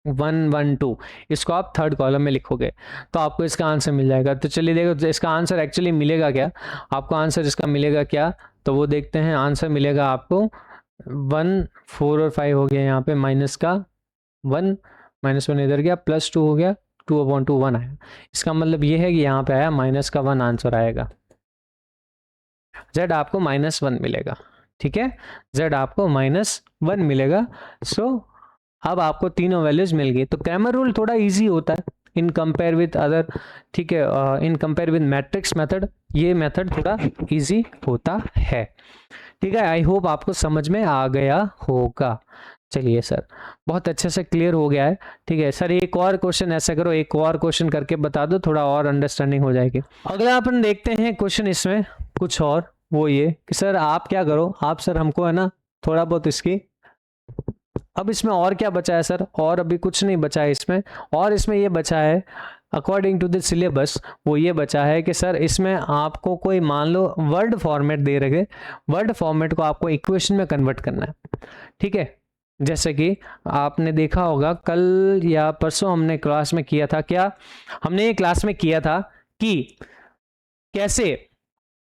B: 1 1 2, इसको आप थर्ड कॉलम में लिखोगे तो आपको इसका आंसर मिल जाएगा। तो चलिए देखो इसका आंसर एक्चुअली मिलेगा क्या, आपको आंसर इसका मिलेगा क्या, तो वो देखते हैं। आंसर मिलेगा आपको 1 4 और 5 हो गया यहाँ पे, माइनस का 1 -1 इधर गया, +2 हो गया, 2/2 1 आया। इसका मतलब ये है कि यहाँ पे आया माइनस का 1 आंसर आएगा। z आपको -1 मिलेगा। ठीक है, z आपको -1 मिलेगा। सो अब आपको तीनों वैल्यूज मिल गई। तो क्रैमर रूल थोड़ा इजी होता है इन कंपेयर विद अदर, ठीक है, in compare with matrix method ये मेथड थोड़ा इजी होता है। ठीक है, आई होप आपको समझ में आ गया होगा। चलिए सर, बहुत अच्छे से क्लियर हो गया है। ठीक है सर, एक और क्वेश्चन ऐसा करो, एक और क्वेश्चन करके बता दो, थोड़ा और अंडरस्टैंडिंग हो जाएगी। अगला अपन देखते हैं क्वेश्चन इसमें कुछ और, वो ये कि सर आप क्या करो, आप सर हमको है ना थोड़ा बहुत इसकी, अब इसमें और क्या बचा है सर, और अभी कुछ नहीं बचा है इसमें, और इसमें ये बचा है अकॉर्डिंग टू द सिलेबस, वो ये बचा है कि सर इसमें आपको कोई मान लो वर्ड फॉर्मेट दे रखे, वर्ड फॉर्मेट को आपको इक्वेशन में कन्वर्ट करना है। ठीक है, जैसे कि आपने देखा होगा कल या परसों हमने क्लास में किया था, क्या हमने ये क्लास में किया था कि कैसे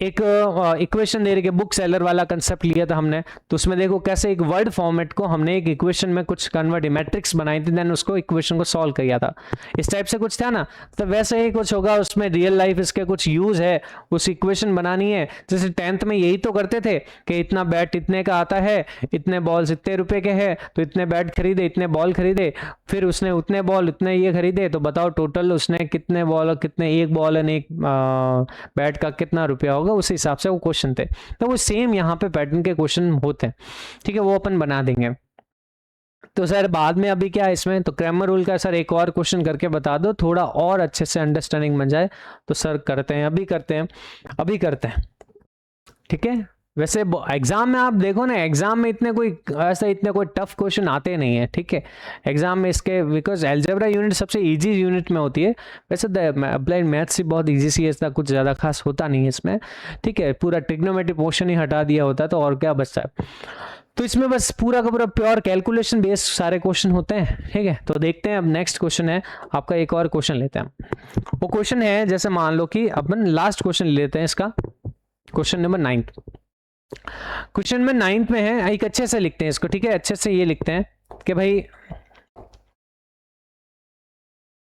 B: एक इक्वेशन दे रही है, बुक सेलर वाला कंसेप्ट लिया था हमने। तो उसमें देखो कैसे एक वर्ड फॉर्मेट को हमने एक इक्वेशन में कुछ कन्वर्ट, मैट्रिक्स बनाई थी, देन उसको इक्वेशन को सॉल्व किया था। इस टाइप से कुछ था ना, तो वैसे ही कुछ होगा उसमें, रियल लाइफ इसके कुछ यूज है, उस इक्वेशन बनानी है। जैसे 10th में यही तो करते थे कि इतना बैट इतने का आता है, इतने बॉल्स इतने रुपए के हैं, तो इतने बैट खरीदे, इतने बॉल खरीदे, फिर उसने उतने बॉल उतने ये खरीदे, तो बताओ टोटल उसने कितने बॉल, कितने एक बॉल एंड एक बैट का कितना रुपया होगा, उस हिसाब से वो क्वेश्चन थे। तो वो सेम यहाँ पे पैटर्न के क्वेश्चन होते हैं। ठीक है, वो अपन बना देंगे। तो सर बाद में अभी क्या है इसमें, तो क्रैमर रूल का सर एक और क्वेश्चन करके बता दो, थोड़ा और अच्छे से अंडरस्टैंडिंग बन जाए। तो सर करते हैं, अभी करते हैं, अभी करते हैं। ठीक है, वैसे एग्जाम में आप देखो ना, एग्जाम में इतने कोई ऐसा इतने कोई टफ क्वेश्चन आते नहीं है। ठीक है, एग्जाम में इसके बिकॉज अलजेब्रा यूनिट सबसे इजी यूनिट में होती है। वैसे अप्लाइड मैथ्स ही बहुत इजी सी है, इसका कुछ ज़्यादा खास होता नहीं है इसमें। ठीक है, पूरा ट्रिग्नोमेट्री पोर्शन ही हटा दिया होता है, तो और क्या बचता है। तो इसमें बस पूरा का पूरा प्योर कैलकुलेशन बेस्ड सारे क्वेश्चन होते हैं। ठीक है, तो देखते हैं अब नेक्स्ट क्वेश्चन है आपका, एक और क्वेश्चन लेते हैं। वो क्वेश्चन है जैसे मान लो कि अपन लास्ट क्वेश्चन लेते हैं इसका, क्वेश्चन नंबर 9। क्वेश्चन में 9th में है, एक अच्छे से लिखते हैं इसको। ठीक है, अच्छे से ये लिखते हैं कि भाई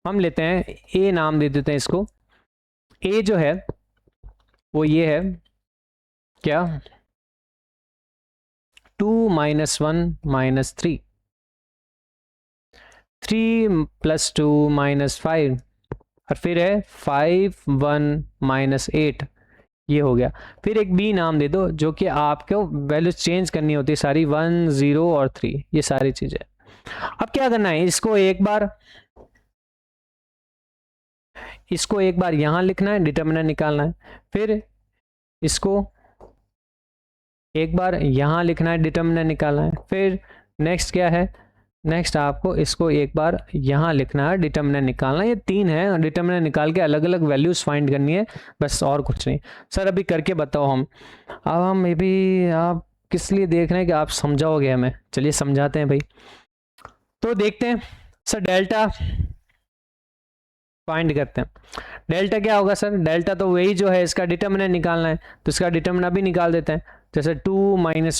B: हम लेते हैं ए, नाम दे देते हैं इसको। ए जो है वो ये है क्या 2 - 1 - 3, 3 + 2 - 5, और फिर है 5 1 - 8, ये हो गया। फिर एक बी नाम दे दो जो कि आपको वैल्यू चेंज करनी होती है सारी, 1 0 और 3, ये सारी चीजें। अब क्या करना है, इसको एक बार यहां लिखना है, डिटर्मिनेंट निकालना है। फिर इसको एक बार यहां लिखना है, डिटर्मिनेंट निकालना है। फिर नेक्स्ट क्या है, नेक्स्ट आपको इसको एक बार यहाँ लिखना है, डिटर्मिनेंट निकालना है। ये 3 है, डिटर्मिनेंट निकाल के अलग अलग वैल्यूज फाइंड करनी है, बस और कुछ नहीं। सर अभी करके बताओ हम, अब हम मे बी आप किस लिए देख रहे हैं कि आप समझाओगे हमें, चलिए समझाते हैं भाई। तो देखते हैं सर, डेल्टा फाइंड करते हैं। डेल्टा क्या होगा सर, डेल्टा तो वही जो है, इसका डिटर्मिनेंट निकालना है, तो इसका डिटर्मिनेंट अभी निकाल देते हैं। जैसे 2 - 1 -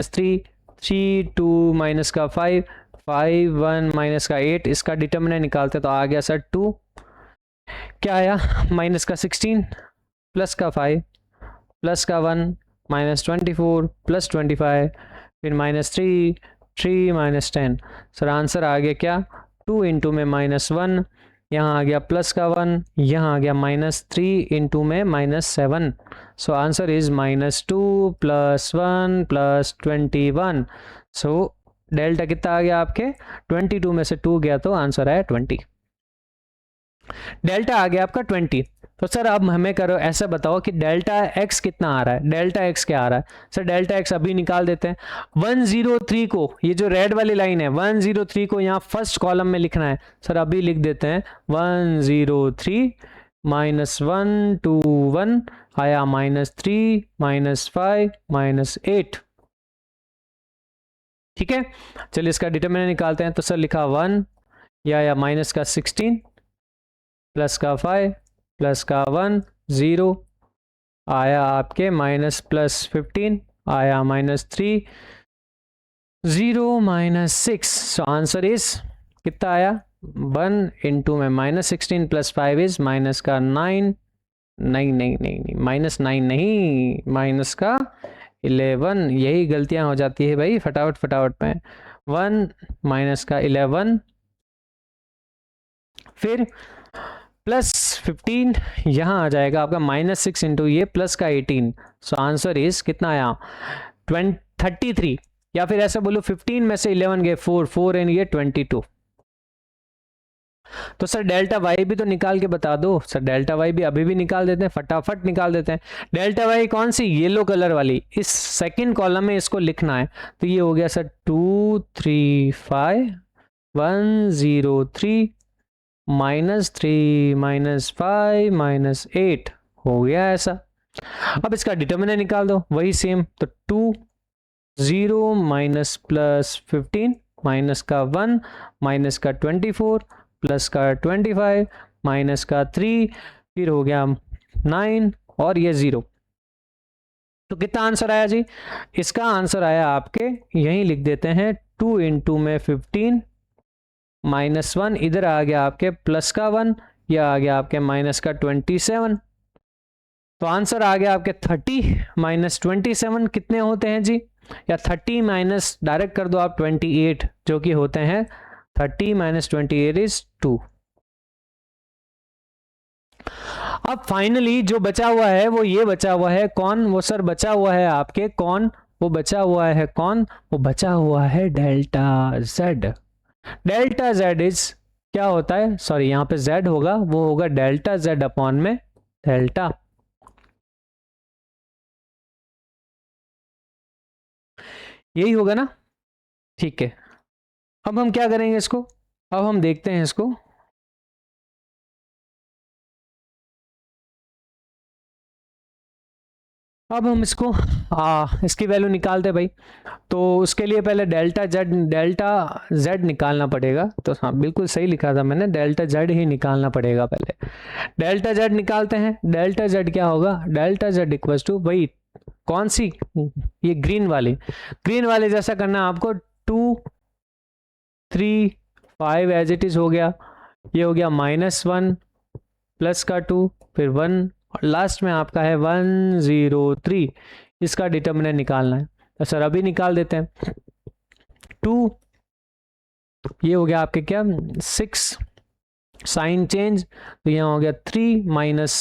B: 3, 3 2 - 5, 5 1 - 8, इसका डिटर्मिनेंट निकालते हैं तो आ गया सर 2, क्या आया -16 +5 +1 -24 +25, फिर -3 3 - 10। सर आंसर आ गया क्या, 2 इंटू में -1, यहाँ आ गया +1, यहाँ आ गया -3 इंटू में -7। So answer is -2 + 1 + 21। So delta कितना आ गया आपके, 22 में से 2 गया तो आंसर आया 20। डेल्टा आ गया आपका 20। तो सर अब हमें करो ऐसा बताओ कि डेल्टा एक्स कितना आ रहा है, डेल्टा एक्स क्या आ रहा है। सर डेल्टा एक्स अभी निकाल देते हैं। 103 को, ये जो रेड वाली लाइन है 103 को यहाँ फर्स्ट कॉलम में लिखना है। सर अभी लिख देते हैं 103 -121 आया -3 -5 -8, ठीक है। चलिए इसका डिटरमिनेंट निकालते हैं। तो सर लिखा 1, यह आया -16 +5 +1 0 आया आपके -+15 आया -3 0 -6। सो आंसर इज कितना आया, 1 इंटू में -16 + 5 इज माइनस का 9, नहीं नहीं नहीं नहीं, -9 नहीं, माइनस का 11। यही गलतियां हो जाती है भाई फटाफट फटाफट में। 1 माइनस का 11, फिर +15 यहाँ आ जाएगा आपका -6 इंटू ये प्लस का 18। सो आंसर इज कितना आया 33, या फिर ऐसा बोलो 15 में से 11 गए 4 4 एंड ये 22। तो सर डेल्टा वाई भी तो निकाल के बता दो। सर डेल्टा वाई भी अभी भी निकाल देते हैं, फटाफट निकाल देते हैं। डेल्टा वाई कौन सी, येलो कलर वाली, इस सेकंड कॉलम में इसको लिखना है। तो ये हो गया सर 2 3 5 1 0 3 -3 -5 -8 हो गया ऐसा। अब इसका डिटर्मिनेंट निकाल दो, वही सेम। तो 2 0 -+15 माइनस का 1 माइनस का 24 प्लस का 25 माइनस का 3, फिर हो गया 9 और ये 0। तो कितना आंसर आया जी, इसका आंसर आया आपके, यहीं लिख देते हैं 2 इंटू में 15 -1, इधर आ गया आपके प्लस का 1, यह आ गया आपके माइनस का 27। तो आंसर आ गया आपके 30 -27 कितने होते हैं जी, या 30 माइनस डायरेक्ट कर दो आप 28, जो कि होते हैं 30 -28 इज 2। अब फाइनली जो बचा हुआ है वो ये बचा हुआ है कौन, वो सर बचा हुआ है आपके कौन, वो बचा हुआ है कौन, वो बचा हुआ है delta Z. Delta Z is क्या होता है, सॉरी यहाँ पे जेड होगा, वो होगा डेल्टा जेड अपॉन में डेल्टा। यही होगा ना, ठीक है। अब हम क्या करेंगे इसको, अब हम देखते हैं इसको। अब हम इसको इसकी वैल्यू निकालते हैं भाई। तो उसके लिए पहले डेल्टा जेड निकालना पड़ेगा। तो हाँ बिल्कुल सही लिखा था मैंने, डेल्टा जेड ही निकालना पड़ेगा पहले। डेल्टा जेड निकालते हैं। डेल्टा जेड क्या होगा, डेल्टा जेड इक्वल्स टू वही कौन सी, ये ग्रीन वाली जैसा करना है आपको। 2 3 5 एज इट इज हो गया, ये हो गया -1 प्लस का 2 फिर 1 और लास्ट में आपका है 1 0 3। इसका डिटर्मिनेंट निकालना है। तो सर अभी निकाल देते हैं। 2 ये हो गया आपके क्या 6, साइन चेंज तो यहाँ हो गया 3 माइनस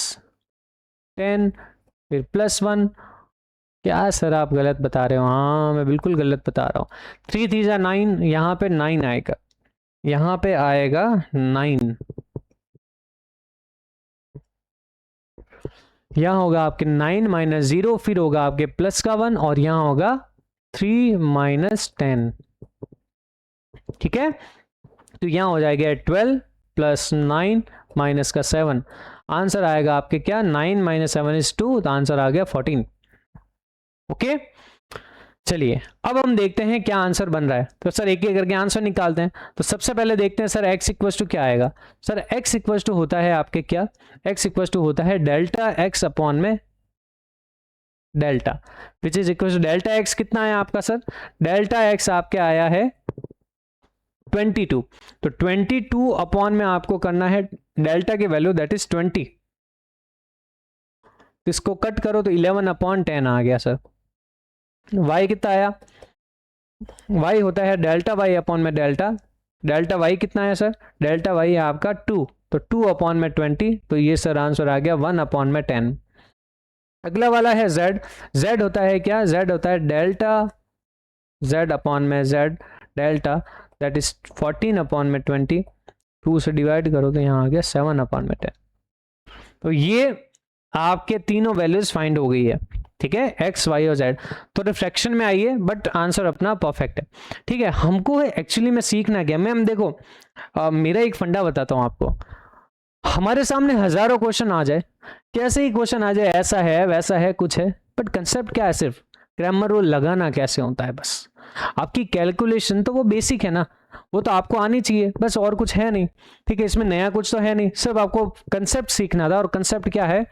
B: 10 फिर +1। क्या सर आप गलत बता रहे हो? हाँ मैं बिल्कुल गलत बता रहा हूँ। 3 3 जा 9, यहाँ पे 9 आएगा, यहाँ पे आएगा 9, यहाँ होगा आपके 9 माइनस 0 फिर होगा आपके प्लस का 1 और यहाँ होगा 3 माइनस 10। ठीक है, तो यहाँ हो जाएगा 12 प्लस 9 माइनस का 7। आंसर आएगा आपके क्या 9 माइनस 7 इज 2, तो आंसर आ गया 14। ओके चलिए अब हम देखते हैं क्या आंसर बन रहा है। तो सर एक एक करके आंसर निकालते हैं। तो सबसे पहले देखते हैं सर x इक्वल टू क्या आएगा। सर x इक्वल टू होता है आपके क्या, x इक्वल टू होता है डेल्टा x अपॉन में delta, which is equal to delta x कितना है आपका सर, डेल्टा x आपके आया है 22। तो 22 अपॉन में आपको करना है डेल्टा की वैल्यू दैट इज 20। इसको कट करो तो 11 अपॉन 10 आ गया सर। y कितना आया, y होता है डेल्टा y अपॉन में डेल्टा, डेल्टा y कितना है सर, डेल्टा y है आपका 2, तो 2 अपॉन में 20, तो ये सर आंसर आ गया 1 अपॉन में 10। अगला वाला है z, z होता है क्या, z होता है डेल्टा z अपॉन में z delta that is 14 upon में 20, 2 से डिवाइड करो तो यहाँ आ गया 7 अपॉन में 10। तो ये आपके तीनों वैल्यूज फाइंड हो गई है। ठीक है, x y और z तो रिफ्रैक्शन में आई है बट आंसर अपना परफेक्ट है। ठीक है, हमको एक्चुअली में सीखना क्या, मैम देखो मेरा एक फंडा बताता हूँ आपको। हमारे सामने हजारों क्वेश्चन आ जाए, कैसे ही क्वेश्चन आ जाए, ऐसा है वैसा है कुछ है, बट कंसेप्ट क्या है, सिर्फ ग्रामर रूल लगाना कैसे होता है, बस आपकी कैलकुलेशन तो वो बेसिक है ना, वो तो आपको आनी चाहिए, बस और कुछ है नहीं। ठीक है, इसमें नया कुछ तो है नहीं, सिर्फ आपको कंसेप्ट सीखना था। और कंसेप्ट क्या है,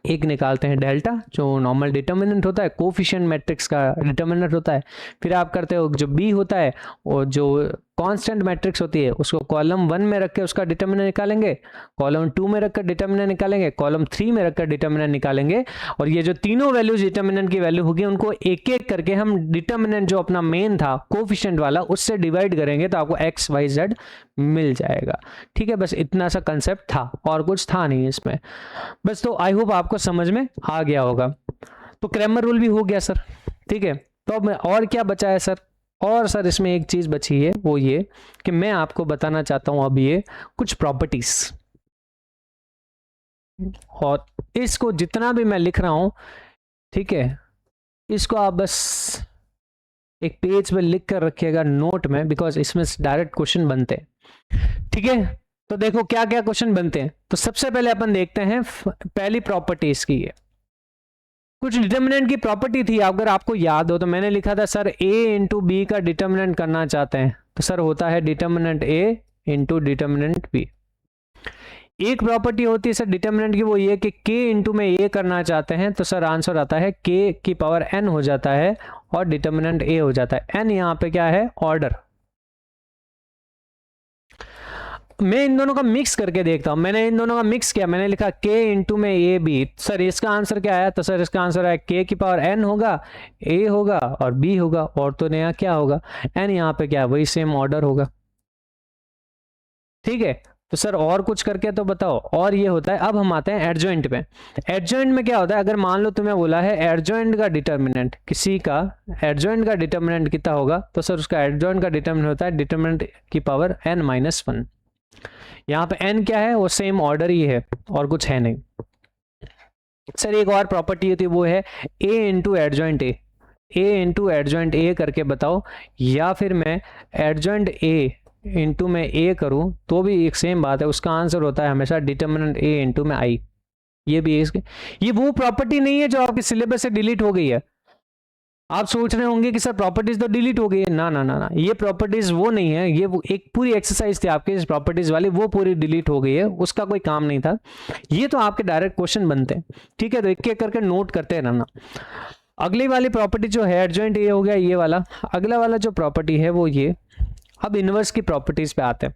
B: एक निकालते हैं डेल्टा जो नॉर्मल डिटर्मिनेंट होता है, कोफिशिएंट मैट्रिक्स का डिटर्मिनेंट होता है। फिर आप करते हो जो बी होता है और जो कांस्टेंट मैट्रिक्स होती है उसको कॉलम 1 में रख के उसका डिटर्मिनेंट निकालेंगे, कॉलम 2 में रखकर डिटर्मिनेंट निकालेंगे, कॉलम 3 में रखकर डिटर्मिनेंट निकालेंगे। और ये जो तीनों वैल्यूज डिटर्मिनेंट की वैल्यू होगी उनको एक एक करके हम डिटर्मिनेंट जो अपना मेन था कोफिशिएंट वाला उससे डिवाइड करेंगे तो आपको एक्स वाई जेड मिल जाएगा। ठीक है, बस इतना सा कंसेप्ट था और कुछ था नहीं इसमें बस। तो आई होप आपको समझ में आ गया होगा। तो क्रैमर रूल भी हो गया सर। ठीक है, तो अब और क्या बचा है सर, और सर इसमें एक चीज बची है, वो ये कि मैं आपको बताना चाहता हूं अब ये कुछ प्रॉपर्टीज, और इसको जितना भी मैं लिख रहा हूं, ठीक है, इसको आप बस एक पेज पे लिख कर रखिएगा नोट में, बिकॉज इसमें डायरेक्ट क्वेश्चन बनते हैं। ठीक है, तो देखो क्या क्या क्वेश्चन बनते हैं। तो सबसे पहले अपन देखते हैं पहली प्रॉपर्टीज की है। कुछ डिटर्मिनेंट की प्रॉपर्टी थी, अगर आपको याद हो तो मैंने लिखा था सर a इंटू बी का डिटर्मिनेंट करना चाहते हैं तो सर होता है determinant a into determinant b। एक प्रॉपर्टी होती है सर डिटर्मिनेंट की, वो ये कि k इंटू में a करना चाहते हैं तो सर आंसर आता है k की पावर n हो जाता है और डिटर्मिनेंट a हो जाता है। n यहाँ पे क्या है, ऑर्डर। मैं इन दोनों का मिक्स करके देखता हूं, मैंने इन दोनों का मिक्स किया, मैंने लिखा k इंटू में ए बी, सर इसका आंसर क्या आया, तो सर इसका आंसर आया k की पावर n होगा, a होगा और b होगा, और तो नया क्या होगा n, यहाँ पे क्या है वही सेम ऑर्डर होगा। ठीक है, तो सर और कुछ करके तो बताओ। और ये होता है, अब हम आते हैं एडजॉइंट में। एडजॉइंट में क्या होता है, अगर मान लो तुम्हें बोला है एडजॉइंट का डिटर्मिनेंट, किसी का एडजॉइंट का डिटर्मिनेंट कितना होगा, तो सर उसका एडजॉइंट का डिटर्मिनेंट होता है डिटर्मिनेंट की पावर n माइनस 1। यहाँ पे n क्या है, वो सेम ऑर्डर ही है और कुछ है नहीं। सर एक और प्रॉपर्टी होती है, वो है a into adjoint a, a into adjoint a करके बताओ, या फिर मैं एडजॉइंट a इंटू में a करूं तो भी एक सेम बात है, उसका आंसर होता है हमेशा डिटर्मिनेंट a इंटू में i। ये भी इसके, ये वो प्रॉपर्टी नहीं है जो आपके सिलेबस से डिलीट हो गई है। आप सोच रहे होंगे कि सर प्रॉपर्टीज तो डिलीट हो गई है, ना ना ना ना, ये प्रॉपर्टीज वो नहीं है, ये वो एक पूरी एक्सरसाइज थी आपके इस प्रॉपर्टीज वाली, वो पूरी डिलीट हो गई है, उसका कोई काम नहीं था। ये तो आपके डायरेक्ट क्वेश्चन बनते हैं। ठीक है, तो एक एक करके नोट करते रहना। अगली वाली प्रॉपर्टी जो है एडजॉइंट ये हो गया ये वाला। अगला वाला जो प्रॉपर्टी है वो ये। अब इनवर्स की प्रॉपर्टीज पे आते हैं।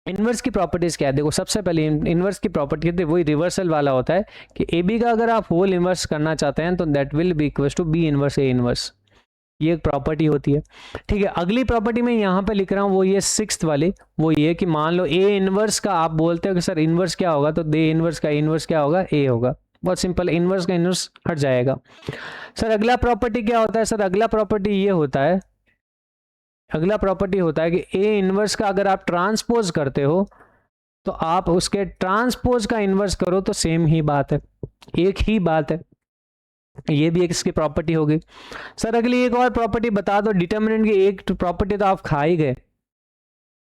B: इन्वर्स की प्रॉपर्टीज क्या है, देखो सबसे पहले इन्वर्स की प्रॉपर्टी है वही रिवर्सल वाला होता है कि ए बी का अगर आप होल इन्वर्स करना चाहते हैं तो that will be equal to B inverse A inverse, ये एक प्रॉपर्टी होती है। ठीक है, अगली प्रॉपर्टी मैं यहाँ पे लिख रहा हूँ वो ये सिक्स्थ वाली, वो ये कि मान लो ए इन्वर्स का आप बोलते हो कि सर इन्वर्स क्या होगा, तो दे इन्वर्स का इन्वर्स क्या होगा, ए होगा। बहुत सिंपल, इन्वर्स का इन्वर्स हट जाएगा। सर अगला प्रॉपर्टी क्या होता है, सर अगला प्रॉपर्टी ये होता है, अगला प्रॉपर्टी होता है कि ए इन्वर्स का अगर आप ट्रांसपोज करते हो तो आप उसके ट्रांसपोज का इन्वर्स करो तो सेम ही बात है, एक ही बात है। ये भी एक इसकी प्रॉपर्टी होगी। सर अगली एक और प्रॉपर्टी बता दो, डिटर्मिनेंट की एक प्रॉपर्टी तो आप खा ही गए,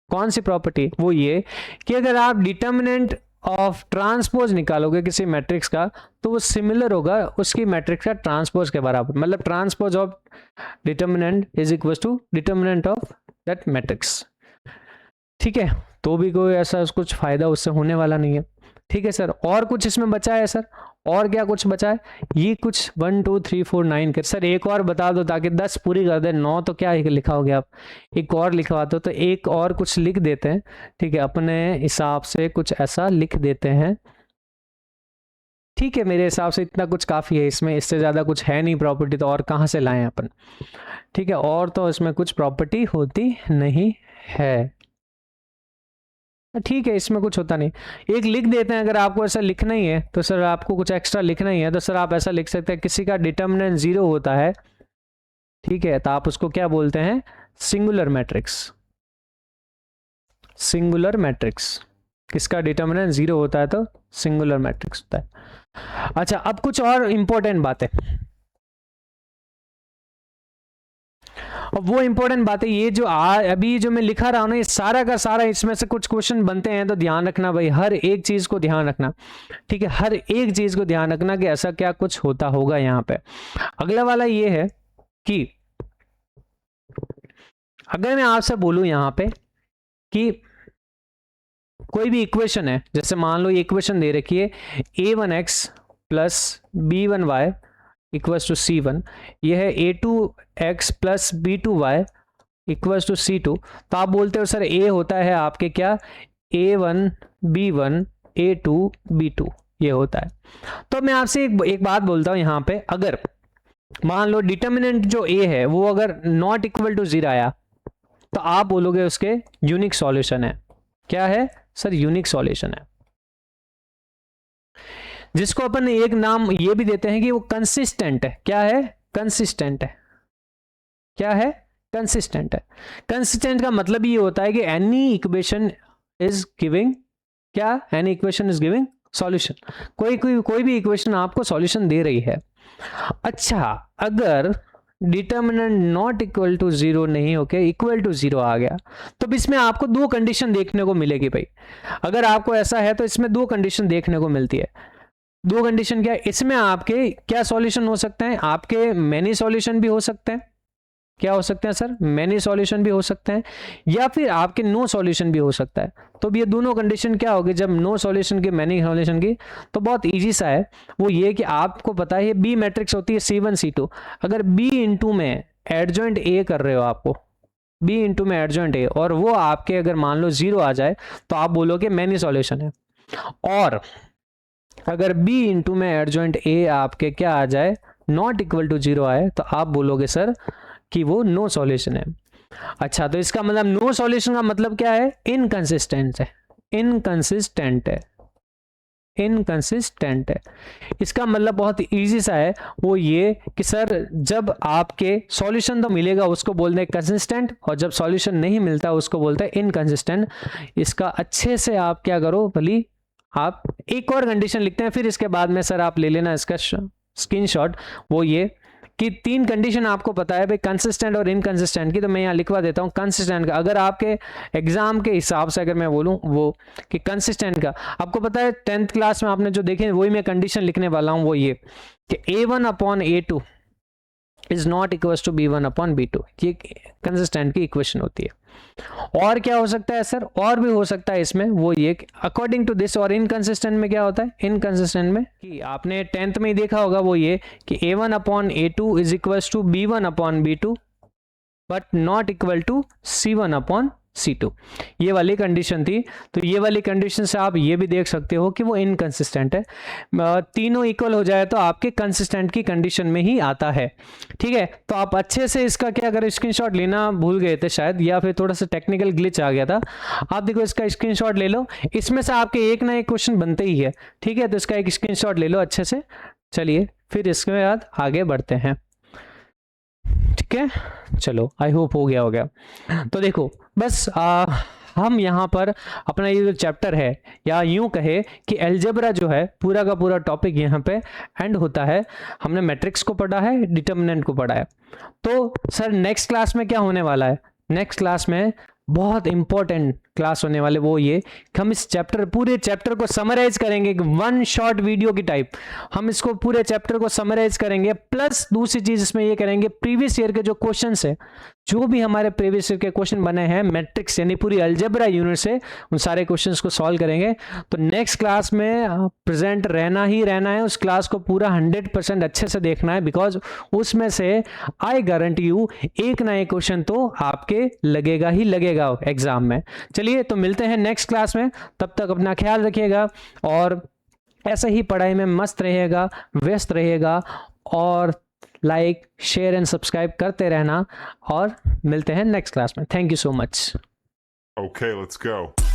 B: कौन सी प्रॉपर्टी, वो ये कि अगर आप डिटर्मिनेंट ऑफ ट्रांसपोज निकालोगे किसी मैट्रिक्स का तो वो सिमिलर होगा उसकी मैट्रिक्स का ट्रांसपोज के बराबर, मतलब transpose of determinant is equal to determinant of that matrix. ठीक है, तो भी कोई ऐसा कुछ फायदा उससे होने वाला नहीं है। ठीक है सर, और कुछ इसमें बचा है सर, और क्या कुछ बचा है, ये कुछ 1 2 3 4 9 कर, सर एक और बता दो ताकि 10 पूरी कर दे, 9 तो क्या लिखाओगे आप, एक और लिखवा दो, तो एक और कुछ लिख देते हैं। ठीक है, अपने हिसाब से कुछ ऐसा लिख देते हैं। ठीक है, मेरे हिसाब से इतना कुछ काफ़ी है इसमें, इससे ज़्यादा कुछ है नहीं प्रॉपर्टी, तो और कहाँ से लाएं अपन। ठीक है, और तो इसमें कुछ प्रॉपर्टी होती नहीं है। ठीक है, इसमें कुछ होता नहीं, एक लिख देते हैं। अगर आपको ऐसा लिखना ही है तो सर आपको कुछ एक्स्ट्रा लिखना ही है तो सर आप ऐसा लिख सकते हैं, किसी का डिटर्मिनेंट 0 होता है, ठीक है, तो आप उसको क्या बोलते हैं, सिंगुलर मैट्रिक्स। सिंगुलर मैट्रिक्स, किसका डिटर्मिनेंट 0 होता है तो सिंगुलर मैट्रिक्स होता है। अच्छा, अब कुछ और इंपॉर्टेंट बातें, और वो इंपॉर्टेंट बात है ये जो अभी जो मैं लिखा रहा हूं ना, ये सारा का सारा इसमें से कुछ क्वेश्चन बनते हैं, तो ध्यान रखना भाई, हर एक चीज को ध्यान रखना। ठीक है, हर एक चीज को ध्यान रखना कि ऐसा क्या कुछ होता होगा यहाँ पे। अगला वाला ये है कि अगर मैं आपसे बोलूं यहाँ पे कि कोई भी इक्वेशन है, जैसे मान लो ये इक्वेशन दे रखी है a1x plus b1y equals to c1, ये है a2x plus b2y equals to c2, तो आप बोलते हो सर a होता है आपके क्या, a1 b1 a2 b2 ये होता है। तो मैं आपसे एक बात बोलता हूं यहाँ पे, अगर मान लो डिटर्मिनेंट जो a है वो अगर नॉट इक्वल टू 0 आया तो आप बोलोगे उसके यूनिक सॉल्यूशन है। क्या है सर, यूनिक सॉल्यूशन है, जिसको अपन एक नाम ये भी देते हैं कि वो कंसिस्टेंट है। क्या है, कंसिस्टेंट है। क्या है, कंसिस्टेंट है। कंसिस्टेंट का मतलब ये होता है कि एनी इक्वेशन इज गिविंग, क्या, any equation is giving solution, कोई भी इक्वेशन आपको सॉल्यूशन दे रही है। अच्छा, अगर डिटर्मिनेंट नॉट इक्वल टू 0 नहीं होके इक्वल टू 0 आ गया तो इसमें आपको दो कंडीशन देखने को मिलेगी भाई। अगर आपको ऐसा है तो इसमें दो कंडीशन देखने को मिलती है। दो कंडीशन क्या है इसमें, आपके क्या सॉल्यूशन हो सकते हैं, आपके मैनी सॉल्यूशन भी हो सकते हैं। क्या हो सकते हैं सर, मैनी सॉल्यूशन भी हो सकते हैं, या फिर आपके नो सॉल्यूशन भी हो सकता है। तो ये दोनों कंडीशन क्या होगी, जब नो सॉल्यूशन की मैनी सॉल्यूशन की, तो बहुत इजी सा है, वो ये कि आपको पता है बी मैट्रिक्स होती है C1 C2, अगर बी इंटू में एडजॉइंट ए कर रहे हो, आपको बी इंटू में एडजॉइंट ए, और वो आपके अगर मान लो 0 आ जाए तो आप बोलोगे मैनी सॉल्यूशन है। और अगर b इंटू में एडजॉइंट a आपके क्या आ जाए, नॉट इक्वल टू 0 आए, तो आप बोलोगे सर कि वो नो सॉल्यूशन है। अच्छा, तो इसका मतलब नो सॉल्यूशन का मतलब क्या है, इनकंसिस्टेंट है, इनकंसिस्टेंट है, इनकंसिस्टेंट है। इसका मतलब बहुत इजी सा है, वो ये कि सर जब आपके सॉल्यूशन तो मिलेगा उसको बोलते हैं कंसिस्टेंट, और जब सॉल्यूशन नहीं मिलता उसको बोलते हैं इनकंसिस्टेंट। इसका अच्छे से आप क्या करो भली, आप एक और कंडीशन लिखते हैं, फिर इसके बाद में सर आप ले लेना इसका स्क्रीनशॉट। वो ये कि तीन कंडीशन आपको पता है भाई, कंसिस्टेंट और इनकंसिस्टेंट की, तो मैं यहाँ लिखवा देता हूँ कंसिस्टेंट का। अगर आपके एग्जाम के हिसाब से अगर मैं बोलूँ वो कि कंसिस्टेंट का, आपको पता है 10th क्लास में आपने जो देखे वही मैं कंडीशन लिखने वाला हूँ, वो ये कि a1 upon a2 is not equal to b1 upon b2, ये कंसिस्टेंट की इक्वेशन होती है। और क्या हो सकता है सर, और भी हो सकता है इसमें, वो ये अकॉर्डिंग टू दिस। और इनकंसिस्टेंट में क्या होता है, इनकंसिस्टेंट में कि आपने 10th में ही देखा होगा, वो ये कि a1 upon a2 is equal to b1 upon b2 but not equal to c1 upon C2। ये वाली कंडीशन थी। तो ये वाली कंडीशन से आप ये भी देख सकते हो कि वो इनकंसिस्टेंट है। तीनों इक्वल हो जाए तो आपके कंसिस्टेंट की कंडीशन में ही आता है। ठीक है, तो आप अच्छे से इसका क्या अगर स्क्रीनशॉट लेना भूल गए थे शायद, या फिर थोड़ा सा टेक्निकल ग्लिच आ गया था, आप देखो इसका स्क्रीनशॉट ले लो। इसमें से आपके एक ना एक क्वेश्चन बनते ही है। ठीक है, तो इसका एक स्क्रीनशॉट ले लो अच्छे से। चलिए फिर इसके बाद आगे बढ़ते हैं। ठीक है, चलो आई होप हो गया। तो देखो बस हम यहाँ पर अपना ये जो चैप्टर है, या यूं कहे कि अलजेब्रा जो है पूरा का पूरा टॉपिक यहाँ पे एंड होता है। हमने मैट्रिक्स को पढ़ा है, डिटर्मिनेंट को पढ़ा है। तो सर नेक्स्ट क्लास में क्या होने वाला है? नेक्स्ट क्लास में बहुत इंपॉर्टेंट क्लास होने वाले वो ये कि हम इस चैप्टर पूरे चैप्टर को समराइज करेंगे, वन शॉर्ट वीडियो की टाइप हम इसको पूरे चैप्टर को समराइज करेंगे। प्लस दूसरी चीज इसमें ये करेंगे, प्रीवियस ईयर के जो क्वेश्चंस है, जो भी हमारे प्रीवियस ईयर के क्वेश्चन बने हैं मैट्रिक्स यानी पूरी अलजेब्रा यूनिट से, उन सारे क्वेश्चंस को सॉल्व करेंगे। तो नेक्स्ट क्लास में प्रेजेंट रहना ही रहना है, उस क्लास को पूरा 100% अच्छे से देखना है, बिकॉज उसमें से आई गारंटी यू एक ना एक क्वेश्चन तो आपके लगेगा ही लगेगा एग्जाम में। चलिए तो मिलते हैं नेक्स्ट क्लास में, तब तक अपना ख्याल रखिएगा और ऐसे ही पढ़ाई में मस्त रहिएगा, व्यस्त रहिएगा, और लाइक शेयर एंड सब्सक्राइब करते रहना। और मिलते हैं नेक्स्ट क्लास में। Thank you so much.
A: Okay, let's go.